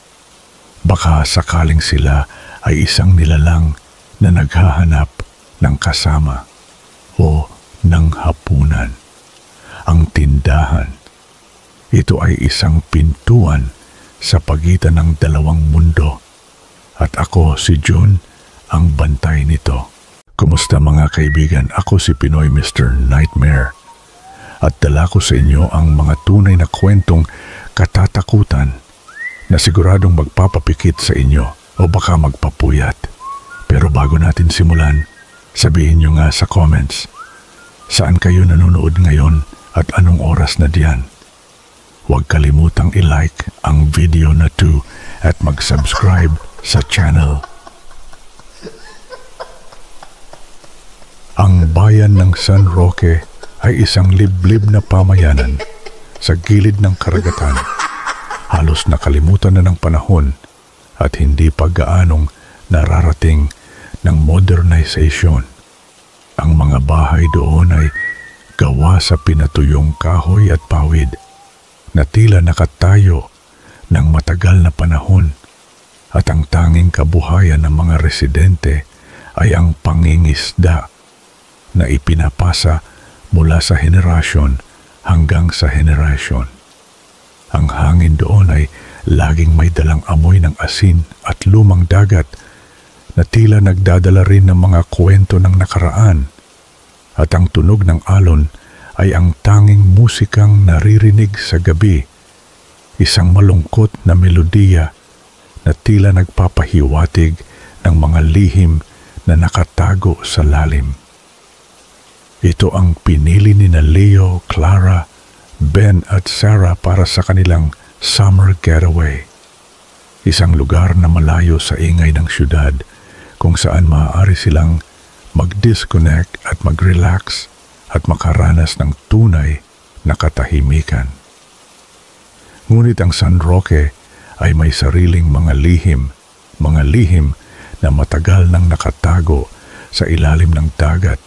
baka sakaling sila ay isang nilalang na naghahanap ng kasama o ng hapunan. Ang tindahan, ito ay isang pintuan sa pagitan ng dalawang mundo. At ako, si June, ang bantay nito. Kumusta mga kaibigan? Ako si Pinoy Mr. Nightmare. At dala ko sa inyo ang mga tunay na kwentong katatakutan na siguradong magpapapikit sa inyo o baka magpapuyat. Pero bago natin simulan, sabihin nyo nga sa comments, saan kayo nanonood ngayon at anong oras na diyan? Huwag kalimutang i-like ang video na to at mag-subscribe sa channel. Ang bayan ng San Roque ay isang liblib na pamayanan sa gilid ng karagatan. Halos nakalimutan na ng panahon at hindi pa gaanong nararating ng modernization. Ang mga bahay doon ay gawa sa pinatuyong kahoy at pawid na tila nakatayo ng matagal na panahon, at ang tanging kabuhayan ng mga residente ay ang pangingisda na ipinapasa mula sa henerasyon hanggang sa henerasyon. Ang hangin doon ay laging may dalang amoy ng asin at lumang dagat na tila nagdadala rin ng mga kwento ng nakaraan, at ang tunog ng alon ay ang tanging musikang naririnig sa gabi, isang malungkot na melodiya na tila nagpapahiwatig ng mga lihim na nakatago sa lalim. Ito ang pinili ni na Leo, Clara, Ben at Sarah para sa kanilang summer getaway. Isang lugar na malayo sa ingay ng syudad kung saan maaari silang mag-disconnect at mag-relax at makaranas ng tunay na katahimikan. Ngunit ang San Roque ay may sariling mga lihim na matagal nang nakatago sa ilalim ng dagat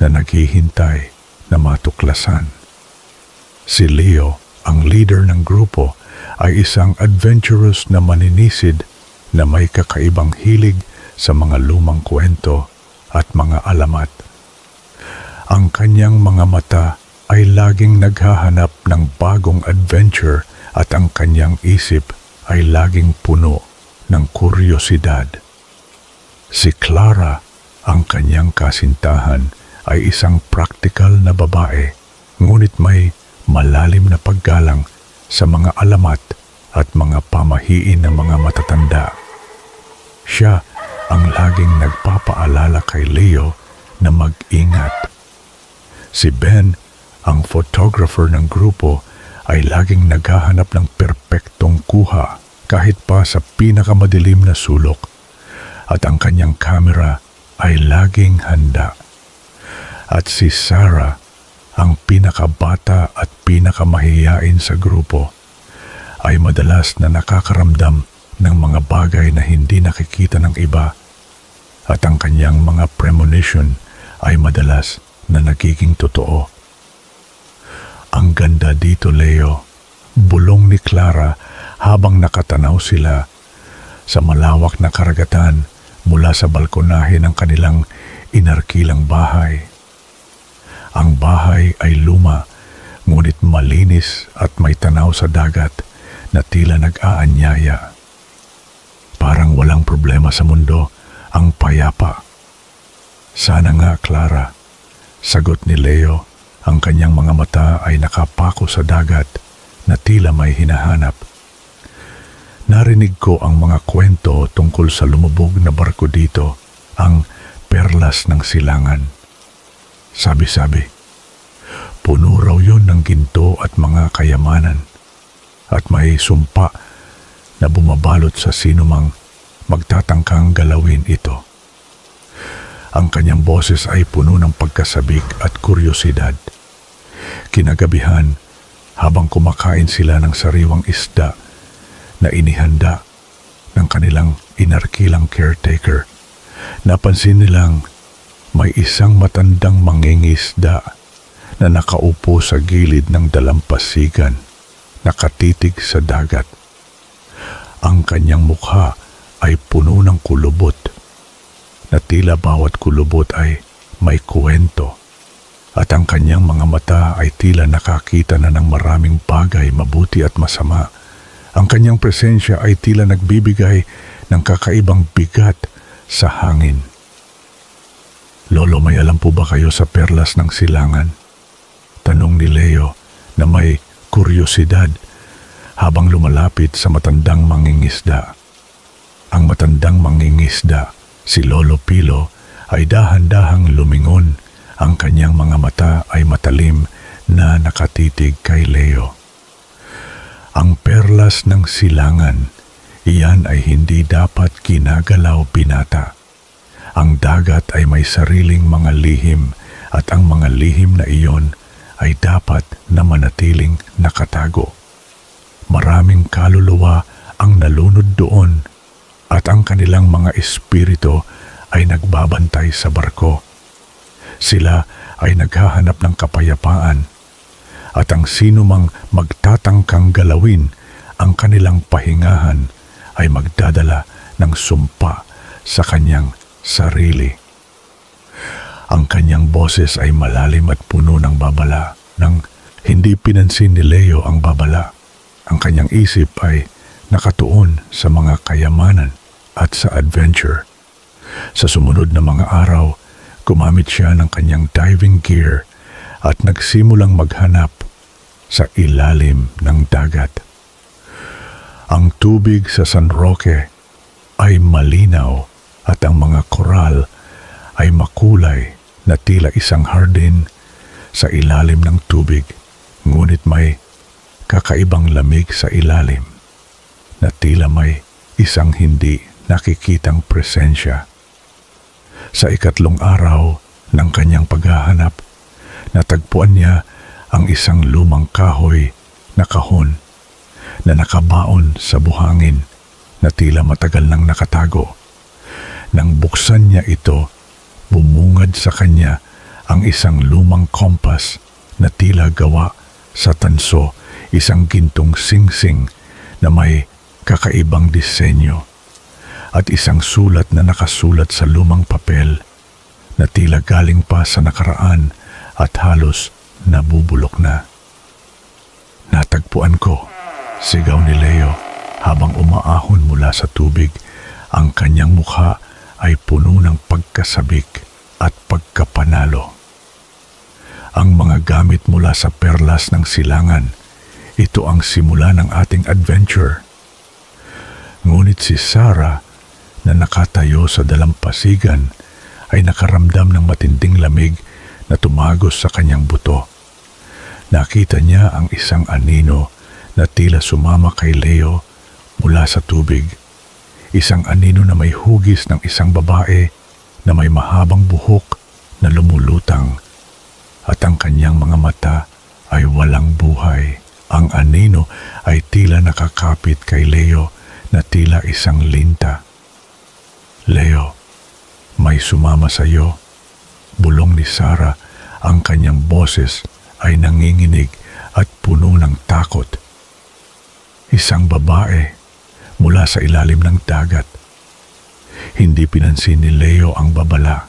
na naghihintay na matuklasan. Si Leo, ang leader ng grupo, ay isang adventurous na maninisid na may kakaibang hilig sa mga lumang kwento at mga alamat. Ang kanyang mga mata ay laging naghahanap ng bagong adventure at ang kanyang isip ay laging puno ng kuryosidad. Si Clara, ang kanyang kasintahan, ay isang practical na babae, ngunit may malalim na paggalang sa mga alamat at mga pamahiin ng mga matatanda. Siya ang laging nagpapaalala kay Leo na mag-ingat. Si Ben, ang photographer ng grupo, ay laging naghahanap ng perpektong kuha kahit pa sa pinakamadilim na sulok, at ang kanyang kamera ay laging handa. At si Sarah, ang pinakabata at pinakamahiyain sa grupo, ay madalas na nakakaramdam ng mga bagay na hindi nakikita ng iba, at ang kanyang mga premonition ay madalas na nagiging totoo. Ang ganda dito, Leo, bulong ni Clara habang nakatanaw sila sa malawak na karagatan mula sa balkonahe ng kanilang inarkilang bahay. Ang bahay ay luma, ngunit malinis at may tanaw sa dagat na tila nag-aanyaya. Parang walang problema sa mundo, ang payapa. Sana nga, Clara, sagot ni Leo. Ang kanyang mga mata ay nakapako sa dagat na tila may hinahanap. Narinig ko ang mga kwento tungkol sa lumubog na barko dito, ang Perlas ng Silangan. Sabi-sabi, puno raw yun ng ginto at mga kayamanan, at may sumpa na bumabalot sa sinumang magtatangkang galawin ito. Ang kanyang boses ay puno ng pagkasabik at kuryosidad. Kinagabihan, habang kumakain sila ng sariwang isda na inihanda ng kanilang inarkilang caretaker, napansin nilang may isang matandang mangingisda na nakaupo sa gilid ng dalampasigan, nakatitig sa dagat. Ang kanyang mukha ay puno ng kulubot, na tila bawat kulubot ay may kwento, at ang kanyang mga mata ay tila nakakita na ng maraming bagay, mabuti at masama. Ang kanyang presensya ay tila nagbibigay ng kakaibang bigat sa hangin. Lolo, may alam po ba kayo sa Perlas ng Silangan? Tanong ni Leo na may kuryosidad habang lumalapit sa matandang mangingisda. Ang matandang mangingisda, si Lolo Pilo, ay dahan-dahang lumingon. Ang kanyang mga mata ay matalim na nakatitig kay Leo. Ang Perlas ng Silangan, iyan ay hindi dapat ginagalaw binata. Ang dagat ay may sariling mga lihim, at ang mga lihim na iyon ay dapat na manatiling nakatago. Maraming kaluluwa ang nalunod doon, at ang kanilang mga espiritu ay nagbabantay sa barko. Sila ay naghahanap ng kapayapaan, at ang sinumang magtatangkang galawin ang kanilang pahingahan ay magdadala ng sumpa sa kanyang sarili. Ang kanyang boses ay malalim at puno ng babala. Nang hindi pinansin ni Leo ang babala, ang kanyang isip ay nakatuon sa mga kayamanan at sa adventure. Sa sumunod na mga araw, gumamit siya ng kanyang diving gear at nagsimulang maghanap sa ilalim ng dagat. Ang tubig sa San Roque ay malinaw, at ang mga koral ay makulay na tila isang hardin sa ilalim ng tubig, ngunit may kakaibang lamig sa ilalim na tila may isang hindi nakikitang presensya. Sa ikatlong araw ng kanyang paghahanap, natagpuan niya ang isang lumang kahoy na kahon na nakabaon sa buhangin na tila matagal nang nakatago. Nang buksan niya ito, bumungad sa kanya ang isang lumang kompas na tila gawa sa tanso, isang gintong singsing na may kakaibang disenyo, at isang sulat na nakasulat sa lumang papel na tila galing pa sa nakaraan at halos nabubulok na. Natagpuan ko, sigaw ni Leo habang umaahon mula sa tubig. Ang kanyang mukha ay puno ng pagkasabik at pagkapanalo. ang mga gamit mula sa perlas ng silangan. Ito ang simula ng ating adventure. Ngunit si Sarah na nakatayo sa dalampasigan ay nakaramdam ng matinding lamig na tumagos sa kanyang buto. Nakita niya ang isang anino na tila sumama kay Leo mula sa tubig. Isang anino na may hugis ng isang babae na may mahabang buhok na lumulutang at ang kanyang mga mata ay walang buhay. Ang anino ay tila nakakapit kay Leo na tila isang linta. "Leo, may sumama sa iyo," bulong ni Sarah. Ang kanyang boses ay nanginginig at puno ng takot. Isang babae mula sa ilalim ng dagat. Hindi pinansin ni Leo ang babala.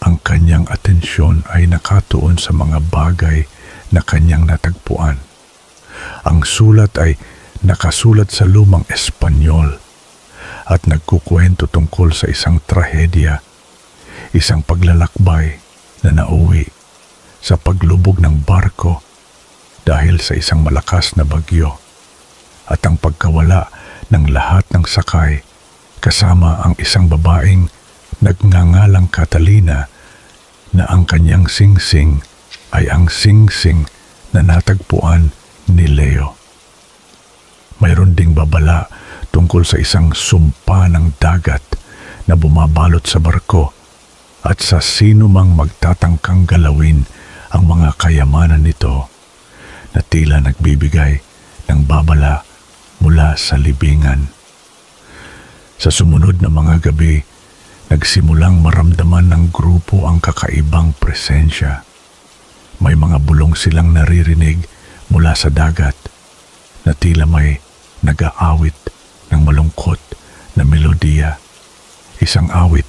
Ang kanyang atensyon ay nakatuon sa mga bagay na kanyang natagpuan. Ang sulat ay nakasulat sa lumang Espanyol at nagkukwento tungkol sa isang trahedya, isang paglalakbay na nauwi sa paglubog ng barko dahil sa isang malakas na bagyo at ang pagkawala ng lahat ng sakay kasama ang isang babaeng nagngangalang Catalina na ang kanyang singsing ay ang singsing na natagpuan ni Leo. Mayroon ding babala tungkol sa isang sumpa ng dagat na bumabalot sa barko at sa sino mang magtatangkang galawin ang mga kayamanan nito na tila nagbibigay ng babala mula sa libingan. Sa sumunod na mga gabi, nagsimulang maramdaman ng grupo ang kakaibang presensya. May mga bulong silang naririnig mula sa dagat na tila may nag-aawit ng malungkot na melodiya, isang awit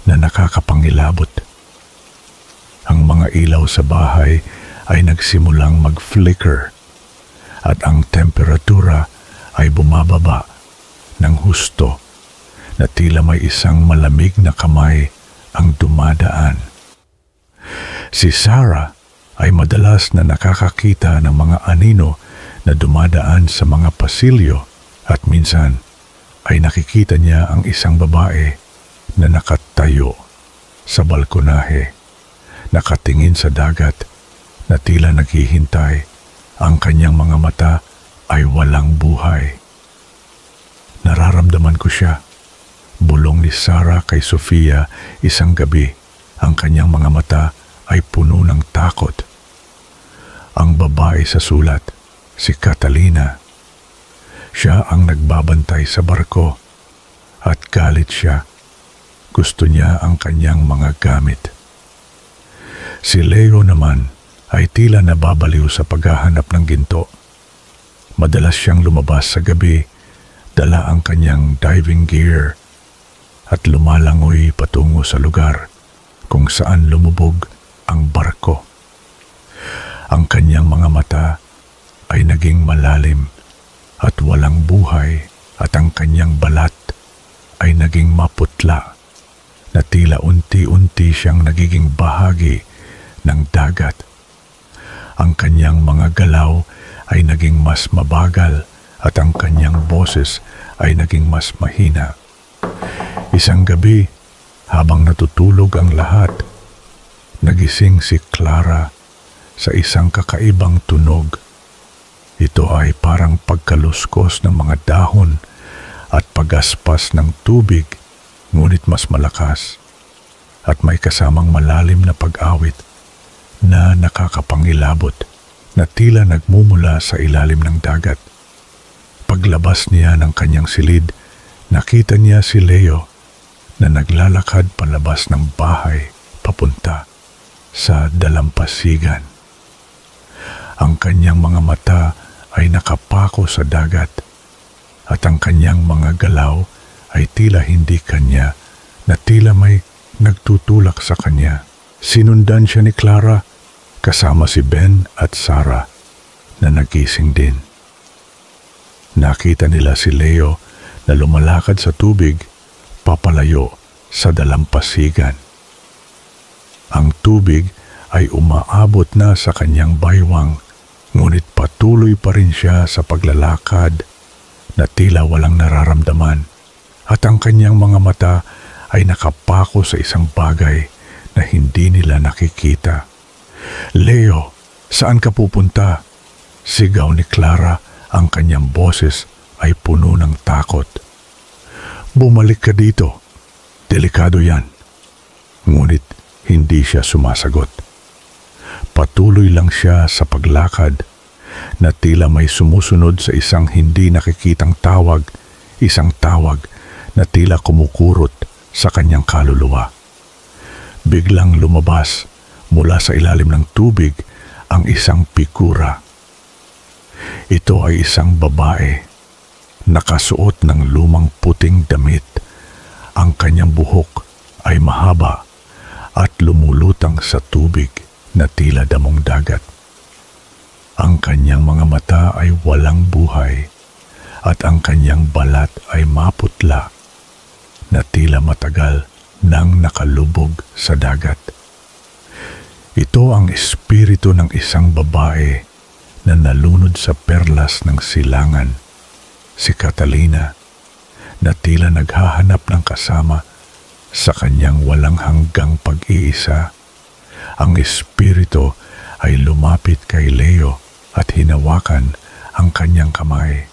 na nakakapangilabot. Ang mga ilaw sa bahay ay nagsimulang mag-flicker at ang temperatura ay bumababa ng husto na tila may isang malamig na kamay ang dumadaan. Si Sarah ay madalas na nakakakita ng mga anino na dumadaan sa mga pasilyo at minsan ay nakikita niya ang isang babae na nakatayo sa balkonahe, nakatingin sa dagat na tila naghihintay. Ang kanyang mga mata ay walang buhay. "Nararamdaman ko siya," bulong ni Sarah kay Sofia isang gabi. Ang kanyang mga mata ay puno ng takot. Ang babae sa sulat, si Catalina. Siya ang nagbabantay sa barko at galit siya. Gusto niya ang kanyang mga gamit. Si Leo naman ay tila nababaliw sa paghahanap ng ginto. Madalas siyang lumabas sa gabi, dala ang kanyang diving gear at lumalangoy patungo sa lugar kung saan lumubog ang barko. Ang kanyang mga mata ay naging malalim at walang buhay at ang kanyang balat ay naging maputla na tila unti-unti siyang nagiging bahagi ng dagat. Ang kanyang mga galaw ay naging mas mabagal at ang kanyang boses ay naging mas mahina. Isang gabi, habang natutulog ang lahat, nagising si Clara sa isang kakaibang tunog. Ito ay parang pagkaluskos ng mga dahon at pagaspas ng tubig, ngunit mas malakas at may kasamang malalim na pag-awit na nakakapangilabot na tila nagmumula sa ilalim ng dagat. Paglabas niya ng kanyang silid, nakita niya si Leo na naglalakad palabas ng bahay papunta sa dalampasigan. Ang kanyang mga mata ay nakapako sa dagat at ang kanyang mga galaw ay tila hindi kanya na tila may nagtutulak sa kanya. Sinundan siya ni Clara kasama si Ben at Sarah na nagising din. Nakita nila si Leo na lumalakad sa tubig papalayo sa dalampasigan. Ang tubig ay umaabot na sa kanyang baywang, ngunit patuloy pa rin siya sa paglalakad na tila walang nararamdaman, at ang kanyang mga mata ay nakapako sa isang bagay na hindi nila nakikita. "Leo, saan ka pupunta?" Sigaw ni Clara. Ang kanyang boses ay puno ng takot. "Bumalik ka dito. Delikado yan." Ngunit hindi siya sumasagot. Patuloy lang siya sa paglakad na tila may sumusunod sa isang hindi nakikitang tawag, isang tawag na tila kumukurot sa kanyang kaluluwa. Biglang lumabas mula sa ilalim ng tubig ang isang pikura. Ito ay isang babae, nakasuot ng lumang puting damit. Ang kanyang buhok ay mahaba at lumulutang sa tubig na tila damong dagat. Ang kanyang mga mata ay walang buhay at ang kanyang balat ay maputla na tila matagal nang nakalubog sa dagat. Ito ang espiritu ng isang babae na nalunod sa perlas ng silangan, si Catalina, na tila naghahanap ng kasama sa kanyang walang hanggang pag-iisa. Ang espiritu ay lumapit kay Leo at hinawakan ang kanyang kamay.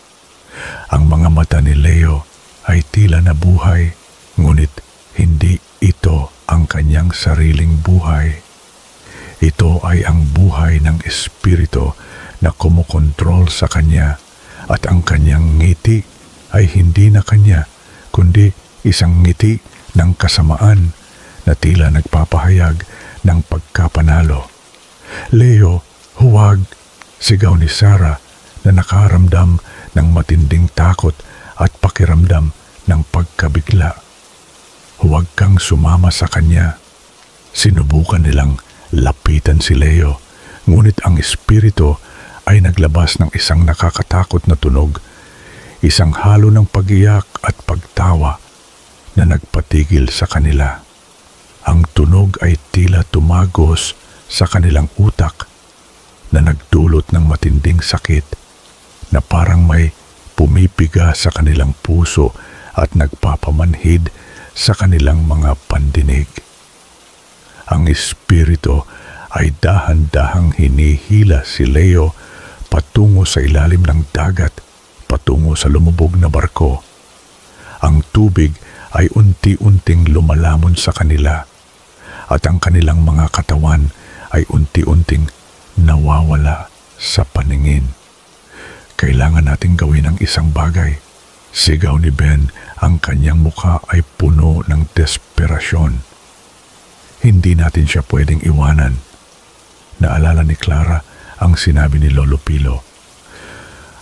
Ang mga mata ni Leo ay tila nabuhay, ngunit hindi ito ang kanyang sariling buhay. Ito ay ang buhay ng espiritu na kumukontrol sa kanya, at ang kanyang ngiti ay hindi na kanya, kundi isang ngiti ng kasamaan na tila nagpapahayag ng pagkapanalo. "Leo, huwag!" sigaw ni Sarah na nakaramdam ng matinding takot at pakiramdam ng pagkabigla. "Huwag kang sumama sa kanya." Sinubukan nilang lapitan si Leo, ngunit ang espiritu ay naglabas ng isang nakakatakot na tunog, isang halo ng pag-iyak at pagtawa na nagpatigil sa kanila. Ang tunog ay tila tumagos sa kanilang utak na nagdulot ng matinding sakit na parang may pumipiga sa kanilang puso at nagpapamanhid sa kanilang mga pandinig. Ang espiritu ay dahan-dahang hinihila si Leo patungo sa ilalim ng dagat, patungo sa lumubog na barko. Ang tubig ay unti-unting lumalamon sa kanila at ang kanilang mga katawan ay unti-unting nawawala sa paningin. "Kailangan nating gawin ang isang bagay," sigaw ni Ben. Ang kanyang mukha ay puno ng desperasyon. "Hindi natin siya pwedeng iwanan." Naalala ni Clara ang sinabi ni Lolo Pilo.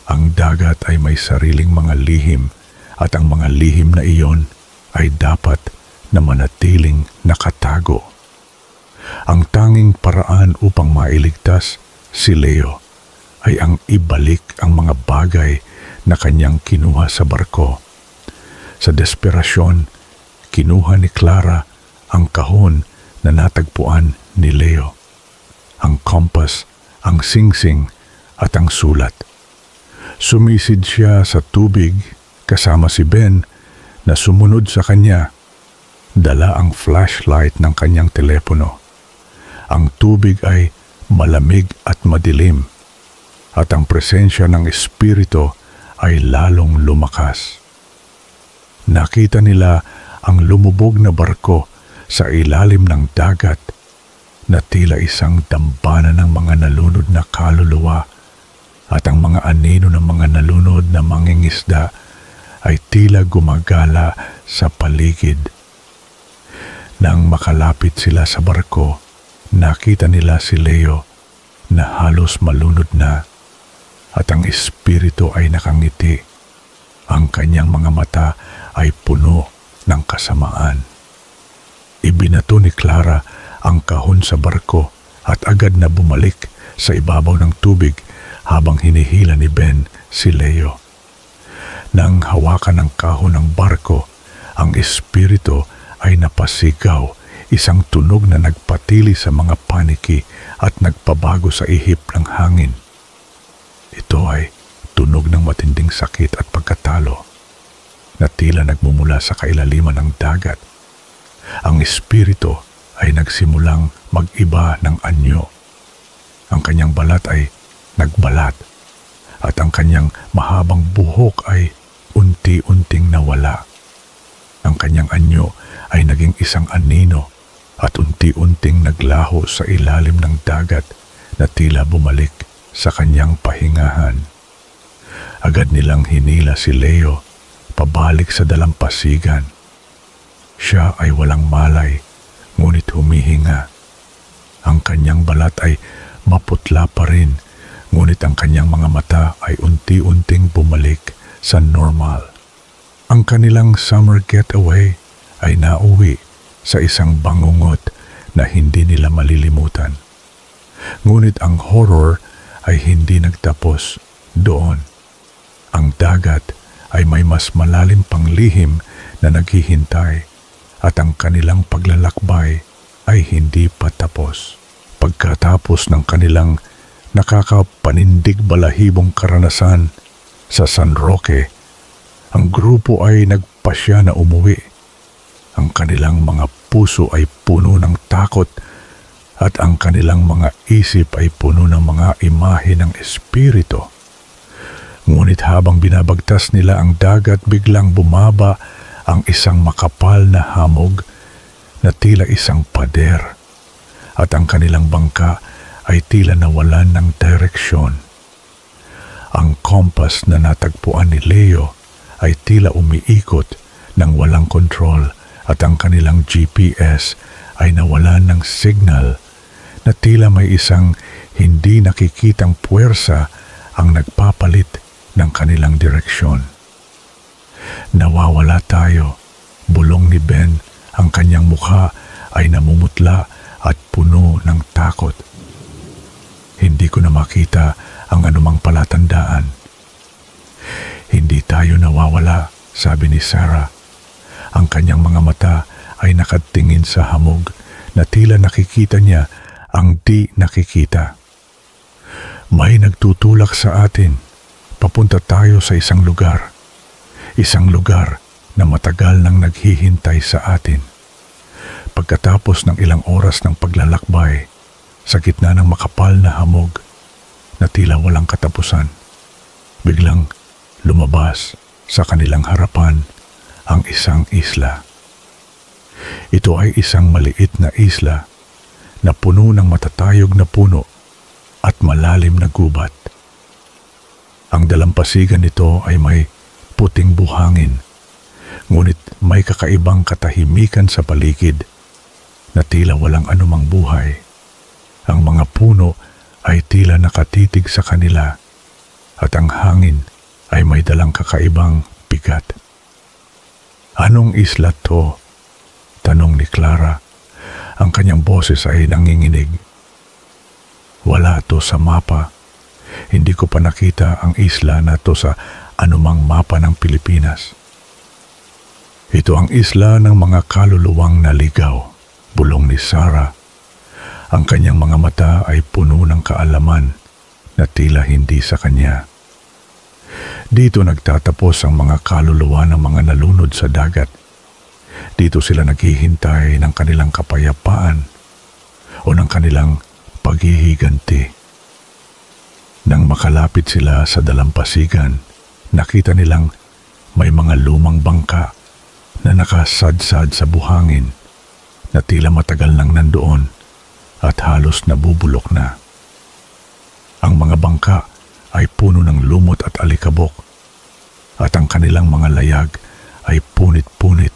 Ang dagat ay may sariling mga lihim at ang mga lihim na iyon ay dapat na manatiling nakatago. Ang tanging paraan upang mailigtas si Leo ay ang ibalik ang mga bagay na kanyang kinuha sa barko. Sa desperasyon, kinuha ni Clara ang kahon na natagpuan ni Leo, ang kompas, ang singsing at ang sulat. Sumisid siya sa tubig kasama si Ben na sumunod sa kanya. Dala ang flashlight ng kanyang telepono. Ang tubig ay malamig at madilim at ang presensya ng espiritu ay lalong lumakas. Nakita nila ang lumubog na barko sa ilalim ng dagat na tila isang dambana ng mga nalunod na kaluluwa, at ang mga anino ng mga nalunod na mangingisda ay tila gumagala sa paligid. Nang makalapit sila sa barko, nakita nila si Leo na halos malunod na at ang espiritu ay nakangiti. Ang kanyang mga mata ay puno ng kasamaan. Ibinato ni Clara ang kahon sa barko at agad na bumalik sa ibabaw ng tubig habang hinihila ni Ben si Leo. Nang hawakan ng kahon ng barko, ang espiritu ay napasigaw, isang tunog na nagpatili sa mga paniki at nagpabago sa ihip ng hangin. Ito ay tunog ng matinding sakit at pagkatalo na tila nagmumula sa kailaliman ng dagat. Ang espiritu ay nagsimulang mag-iba ng anyo. Ang kanyang balat ay nagbalat at ang kanyang mahabang buhok ay unti-unting nawala. Ang kanyang anyo ay naging isang anino at unti-unting naglaho sa ilalim ng dagat na tila bumalik sa kanyang pahingahan. Agad nilang hinila si Leo pabalik sa dalampasigan. Siya ay walang malay, ngunit humihinga. Ang kanyang balat ay maputla pa rin, ngunit ang kanyang mga mata ay unti-unting bumalik sa normal. Ang kanilang summer getaway ay nauwi sa isang bangungot na hindi nila malilimutan. Ngunit ang horror ay hindi nagtapos doon. Ang dagat ay may mas malalim pang lihim na naghihintay at ang kanilang paglalakbay ay hindi pa tapos. Pagkatapos ng kanilang nakakapanindig balahibong karanasan sa San Roque, ang grupo ay nagpasya na umuwi. Ang kanilang mga puso ay puno ng takot at ang kanilang mga isip ay puno ng mga imahe ng espiritu. Ngunit habang binabagtas nila ang dagat, biglang bumaba ang isang makapal na hamog na tila isang pader at ang kanilang bangka ay tila nawalan ng direksyon. Ang kompas na natagpuan ni Leo ay tila umiikot ng walang kontrol at ang kanilang GPS ay nawalan ng signal na tila may isang hindi nakikitang puwersa ang nagpapalit ng kanilang direksyon. Nawawala tayo, bulong ni Ben. Ang kanyang mukha ay namumutla at puno ng takot. Hindi ko na makita ang anumang palatandaan. Hindi tayo nawawala, sabi ni Sarah. Ang kanyang mga mata ay nakatingin sa hamog na tila nakikita niya ang di nakikita. May nagtutulak sa atin. Papunta tayo sa isang lugar. Isang lugar na matagal nang naghihintay sa atin. Pagkatapos ng ilang oras ng paglalakbay, sa gitna ng makapal na hamog na tila walang katapusan, biglang lumabas sa kanilang harapan ang isang isla. Ito ay isang maliit na isla na puno ng matatayog na puno at malalim na gubat. Ang dalampasigan nito ay may puting buhangin, ngunit may kakaibang katahimikan sa paligid na tila walang anumang buhay. Ang mga puno ay tila nakatitig sa kanila at ang hangin ay may dalang kakaibang bigat. Anong isla to? Tanong ni Clara. Ang kanyang boses ay nanginginig. Wala to sa mapa. Hindi ko pa nakita ang isla na to sa anumang mapa ng Pilipinas. Ito ang isla ng mga kaluluwang naligaw, bulong ni Sarah. Ang kanyang mga mata ay puno ng kaalaman na tila hindi sa kanya. Dito nagtatapos ang mga kaluluwa ng mga nalunod sa dagat. Dito sila naghihintay ng kanilang kapayapaan o ng kanilang paghihiganti. Nang makalapit sila sa dalampasigan, nakita nilang may mga lumang bangka na nakasadsad sa buhangin na tila matagal nang nandoon at halos nabubulok na. Ang mga bangka ay puno ng lumot at alikabok at ang kanilang mga layag ay punit-punit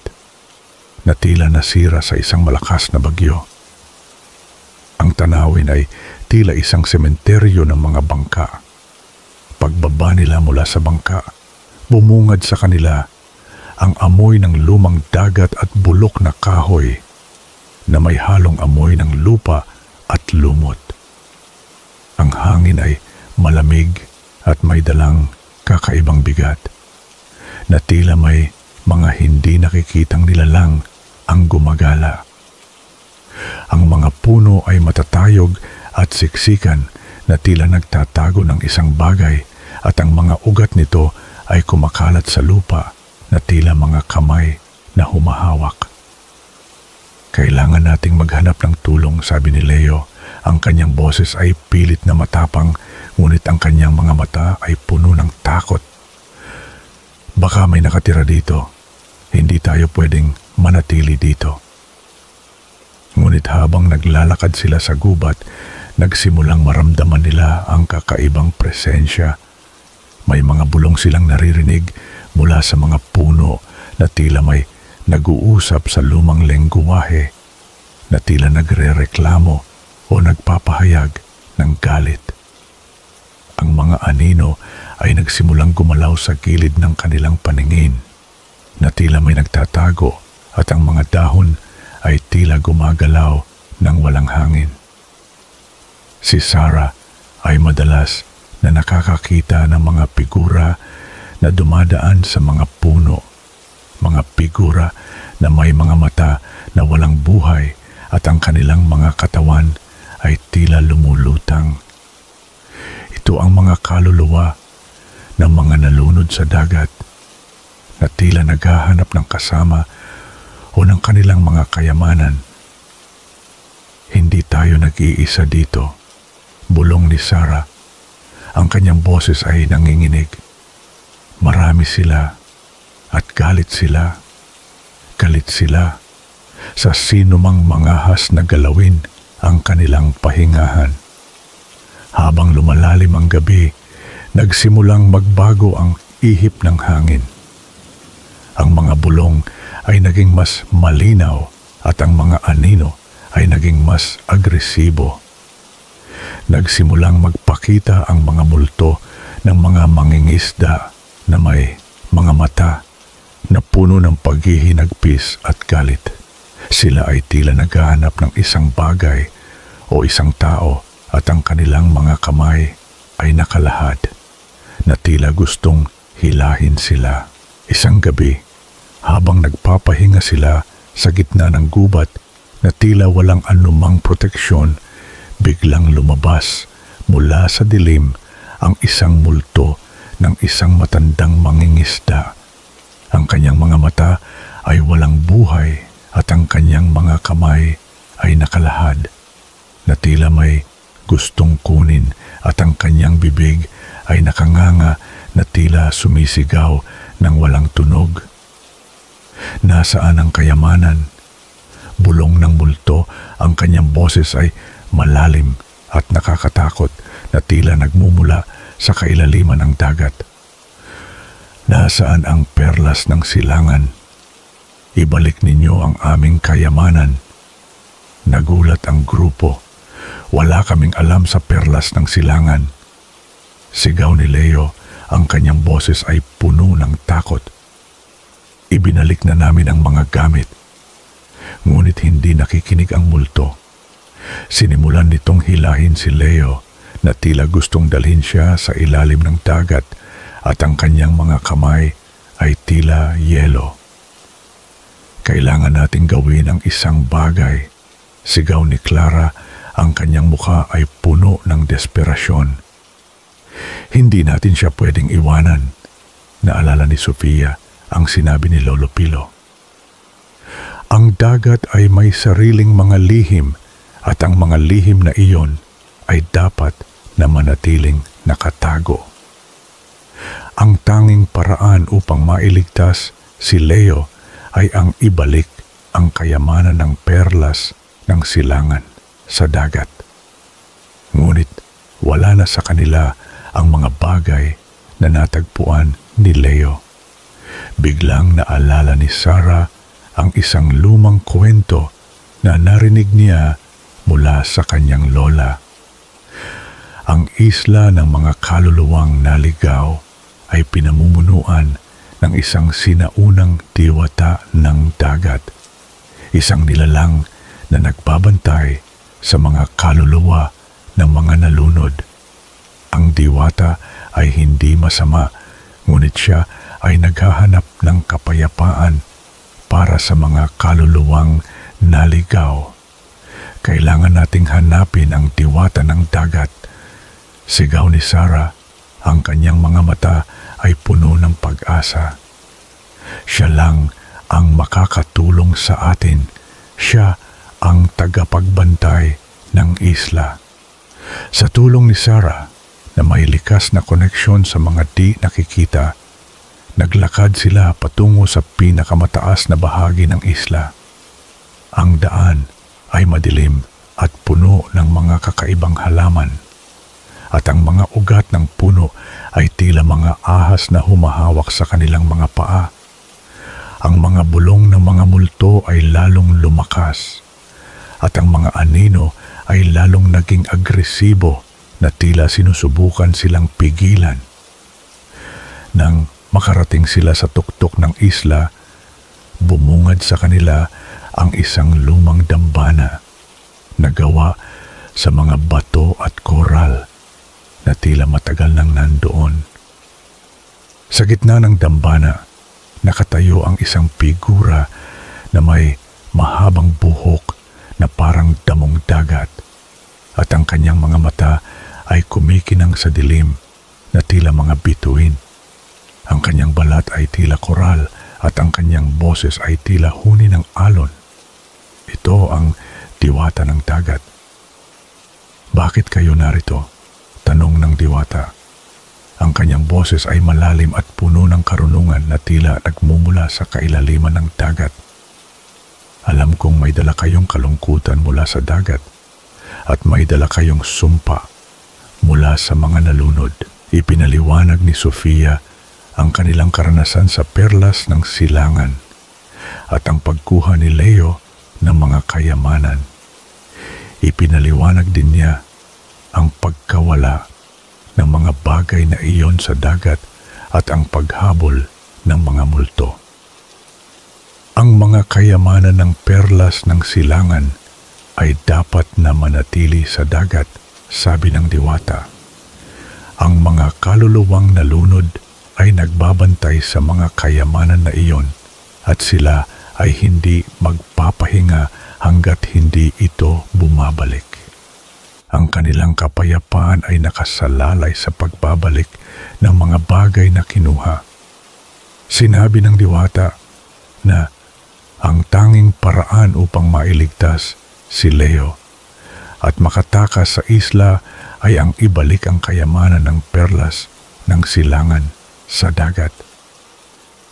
na tila nasira sa isang malakas na bagyo. Ang tanawin ay tila isang sementeryo ng mga bangka. Pagbaba nila mula sa bangka, bumungad sa kanila ang amoy ng lumang dagat at bulok na kahoy na may halong amoy ng lupa at lumot. Ang hangin ay malamig at may dalang kakaibang bigat na tila may mga hindi nakikitang nilalang ang gumagala. Ang mga puno ay matatayog at siksikan na tila nagtatago ng isang bagay, at ang mga ugat nito ay kumakalat sa lupa na tila mga kamay na humahawak. Kailangan nating maghanap ng tulong, sabi ni Leo. Ang kanyang boses ay pilit na matapang, ngunit ang kanyang mga mata ay puno ng takot. Baka may nakatira dito. Hindi tayo pwedeng manatili dito. Ngunit habang naglalakad sila sa gubat, nagsimulang maramdaman nila ang kakaibang presensya. May mga bulong silang naririnig mula sa mga puno na tila may nag-uusap sa lumang lengguwahe, na tila nagrereklamo o nagpapahayag ng galit. Ang mga anino ay nagsimulang gumalaw sa gilid ng kanilang paningin, na tila may nagtatago, at ang mga dahon ay tila gumagalaw ng walang hangin. Si Sarah ay madalas na nakakakita ng mga figura na dumadaan sa mga puno, mga figura na may mga mata na walang buhay at ang kanilang mga katawan ay tila lumulutang. Ito ang mga kaluluwa ng mga nalunod sa dagat na tila naghahanap ng kasama o ng kanilang mga kayamanan. Hindi tayo nag-iisa dito, bulong ni Sarah. Ang kanyang boses ay nanginginig. Marami sila at galit sila. Galit sila sa sinumang mangahas na galawin ang kanilang pahingahan. Habang lumalalim ang gabi, nagsimulang magbago ang ihip ng hangin. Ang mga bulong ay naging mas malinaw at ang mga anino ay naging mas agresibo. Nagsimulang magpakita ang mga multo ng mga mangingisda na may mga mata na puno ng paghihinagpis at galit. Sila ay tila naghahanap ng isang bagay o isang tao, at ang kanilang mga kamay ay nakalahad na tila gustong hilahin sila. Isang gabi, habang nagpapahinga sila sa gitna ng gubat na tila walang anumang proteksyon, biglang lumabas mula sa dilim ang isang multo ng isang matandang mangingisda. Ang kanyang mga mata ay walang buhay at ang kanyang mga kamay ay nakalahad na tila may gustong kunin, at ang kanyang bibig ay nakanganga na tila sumisigaw ng walang tunog. Nasaan ang kayamanan? Bulong ng multo. Ang kanyang boses ay malalim at nakakatakot na tila nagmumula sa kailaliman ng dagat. Nasaan ang perlas ng silangan? Ibalik ninyo ang aming kayamanan. Nagulat ang grupo. Wala kaming alam sa perlas ng silangan. Sigaw ni Leo. Ang kanyang boses ay puno ng takot. Ibinalik na namin ang mga gamit. Ngunit hindi nakikinig ang multo. Sinimulan nitong hilahin si Leo na tila gustong dalhin siya sa ilalim ng dagat, at ang kanyang mga kamay ay tila yelo. Kailangan nating gawin ang isang bagay, sigaw ni Clara. Ang kanyang mukha ay puno ng desperasyon. Hindi natin siya pwedeng iwanan. Naalala ni Sofia ang sinabi ni Lolo Pilo. Ang dagat ay may sariling mga lihim, at ang mga lihim na iyon ay dapat na manatiling nakatago. Ang tanging paraan upang mailigtas si Leo ay ang ibalik ang kayamanan ng perlas ng silangan sa dagat. Ngunit wala na sa kanila ang mga bagay na natagpuan ni Leo. Biglang naalala ni Sarah ang isang lumang kwento na narinig niya mula sa kanyang lola. Ang isla ng mga kaluluwang naligaw ay pinamumunuan ng isang sinaunang diwata ng dagat, isang nilalang na nagbabantay sa mga kaluluwa ng mga nalunod. Ang diwata ay hindi masama, ngunit siya ay naghahanap ng kapayapaan para sa mga kaluluwang naligaw. Kailangan nating hanapin ang diwata ng dagat. Sigaw ni Sarah, ang kanyang mga mata ay puno ng pag-asa. Siya lang ang makakatulong sa atin. Siya ang tagapagbantay ng isla. Sa tulong ni Sarah na may likas na koneksyon sa mga di nakikita, naglakad sila patungo sa pinakamataas na bahagi ng isla. Ang daan ay madilim at puno ng mga kakaibang halaman, at ang mga ugat ng puno ay tila mga ahas na humahawak sa kanilang mga paa. Ang mga bulong ng mga multo ay lalong lumakas, at ang mga anino ay lalong naging agresibo na tila sinusubukan silang pigilan. Nang makarating sila sa tuktok ng isla, bumungad sa kanila ang isang lumang dambana na gawa sa mga bato at koral na tila matagal nang nandoon. Sa gitna ng dambana, nakatayo ang isang figura na may mahabang buhok na parang damong dagat, at ang kanyang mga mata ay kumikinang sa dilim na tila mga bituin. Ang kanyang balat ay tila koral at ang kanyang boses ay tila huni ng alon. Ito ang diwata ng dagat. Bakit kayo narito? Tanong ng diwata. Ang kanyang boses ay malalim at puno ng karunungan na tila nagmumula sa kailaliman ng dagat. Alam kong may dala kayong kalungkutan mula sa dagat at may dala kayong sumpa mula sa mga nalunod. Ipinaliwanag ni Sofia ang kanilang karanasan sa perlas ng silangan at ang pagkuha ni Leo ng mga kayamanan. Ipinaliwanag din niya ang pagkawala ng mga bagay na iyon sa dagat at ang paghabol ng mga multo. Ang mga kayamanan ng perlas ng silangan ay dapat na manatili sa dagat, sabi ng diwata. Ang mga kaluluwang nalunod ay nagbabantay sa mga kayamanan na iyon at sila ay hindi magpapahinga hanggat hindi ito bumabalik. Ang kanilang kapayapaan ay nakasalalay sa pagbabalik ng mga bagay na kinuha. Sinabi ng diwata na ang tanging paraan upang mailigtas si Leo at makatakas sa isla ay ang ibalik ang kayamanan ng perlas ng silangan sa dagat.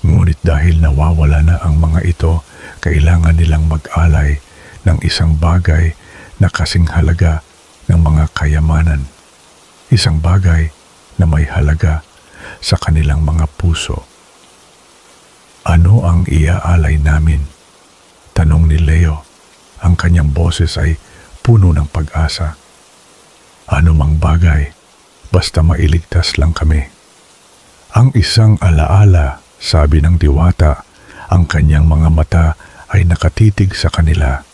Ngunit dahil nawawala na ang mga ito, kailangan nilang mag-alay ng isang bagay na kasing halaga ng mga kayamanan. Isang bagay na may halaga sa kanilang mga puso. Ano ang iaalay namin? Tanong ni Leo. Ang kanyang boses ay puno ng pag-asa. Ano mang bagay, basta mailigtas lang kami. Ang isang alaala, sabi ng diwata, ang kanyang mga mata ay nakatitig sa kanila.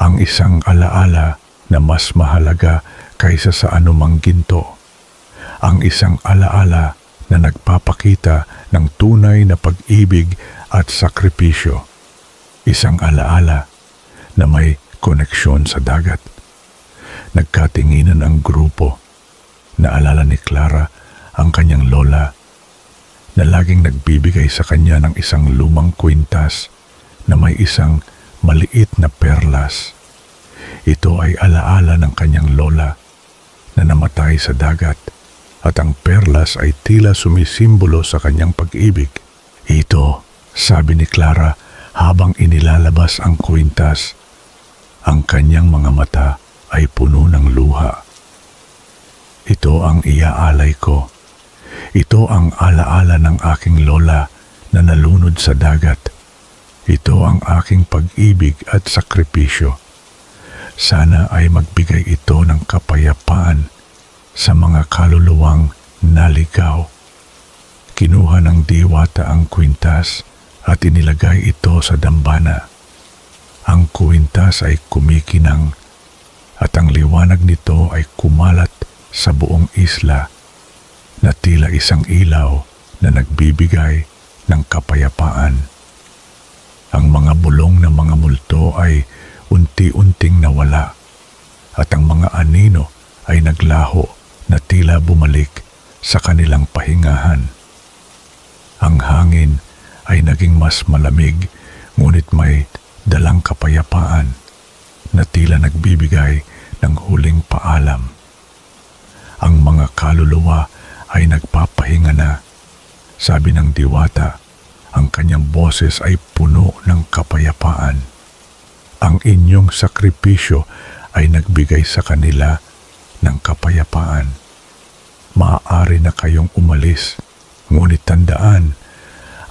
Ang isang alaala na mas mahalaga kaysa sa anumang ginto. Ang isang alaala na nagpapakita ng tunay na pag-ibig at sakripisyo. Isang alaala na may koneksyon sa dagat. Nagkatinginan ang grupo. Naalala ni Clara ang kanyang lola na laging nagbibigay sa kanya ng isang lumang kwintas na may isang maliit na perlas. Ito ay alaala ng kanyang lola na namatay sa dagat at ang perlas ay tila sumisimbolo sa kanyang pag-ibig. Ito, sabi ni Clara habang inilalabas ang kwintas. Ang kanyang mga mata ay puno ng luha. Ito ang iaalay ko. Ito ang alaala ng aking lola na nalunod sa dagat. Ito ang aking pag-ibig at sakripisyo. Sana ay magbigay ito ng kapayapaan sa mga kaluluwang naligaw. Kinuha ng diwata ang kwintas at inilagay ito sa dambana. Ang kwintas ay kumikinang at ang liwanag nito ay kumalat sa buong isla na tila isang ilaw na nagbibigay ng kapayapaan. Ang mga bulong ng mga multo ay unti-unting nawala at ang mga anino ay naglaho na tila bumalik sa kanilang pahingahan. Ang hangin ay naging mas malamig, ngunit may dalang kapayapaan na tila nagbibigay ng huling paalam. Ang mga kaluluwa ay nagpapahinga na. Sabi ng diwata, ang kanyang boses ay puno ng kapayapaan. Ang inyong sakripisyo ay nagbigay sa kanila ng kapayapaan. Maaari na kayong umalis, ngunit tandaan,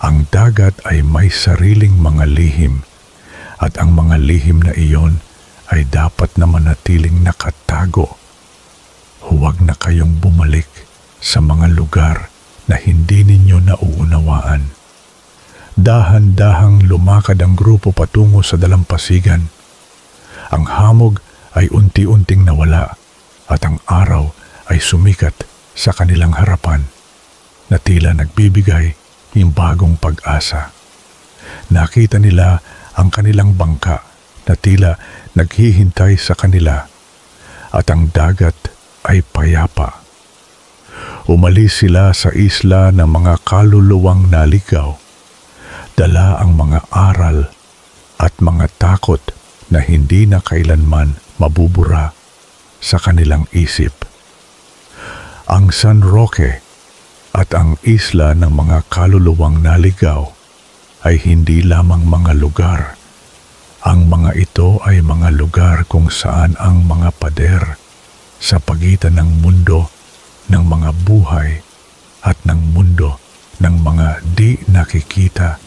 ang dagat ay may sariling mga lihim at ang mga lihim na iyon ay dapat na manatiling nakatago. Huwag na kayong bumalik sa mga lugar na hindi ninyo nauunawaan. Dahan-dahang lumakad ang grupo patungo sa dalampasigan. Ang hamog ay unti-unting nawala at ang araw ay sumikat sa kanilang harapan na tila nagbibigay ng bagong pag-asa. Nakita nila ang kanilang bangka na tila naghihintay sa kanila at ang dagat ay payapa. Umalis sila sa isla ng mga kaluluwang naligaw. Dala ang mga aral at mga takot na hindi na kailanman mabubura sa kanilang isip. Ang San Roque at ang isla ng mga kaluluwang naligaw ay hindi lamang mga lugar. Ang mga ito ay mga lugar kung saan ang mga pader sa pagitan ng mundo ng mga buhay at ng mundo ng mga di nakikita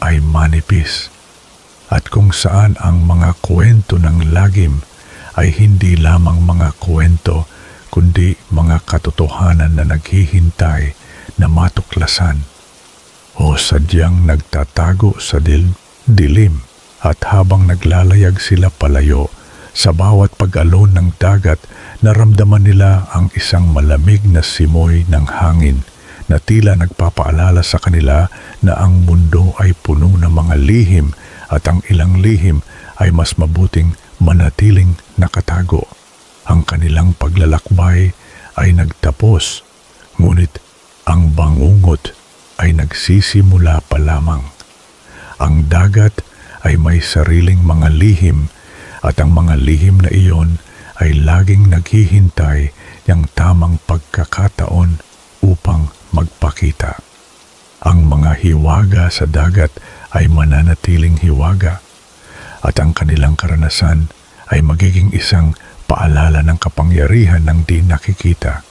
ay manipis, at kung saan ang mga kwento ng lagim ay hindi lamang mga kwento kundi mga katotohanan na naghihintay na matuklasan o sadyang nagtatago sa dilim. At habang naglalayag sila palayo sa bawat pag-alon ng dagat, naramdaman nila ang isang malamig na simoy ng hangin na tila nagpapaalala sa kanila na ang mundo ay puno ng mga lihim at ang ilang lihim ay mas mabuting manatiling nakatago. Ang kanilang paglalakbay ay nagtapos, ngunit ang bangungot ay nagsisimula pa lamang. Ang dagat ay may sariling mga lihim at ang mga lihim na iyon ay laging naghihintay ng tamang pagkakataon upang magpakita. Ang mga hiwaga sa dagat ay mananatiling hiwaga at ang kanilang karanasan ay magiging isang paalala ng kapangyarihan ng di nakikita.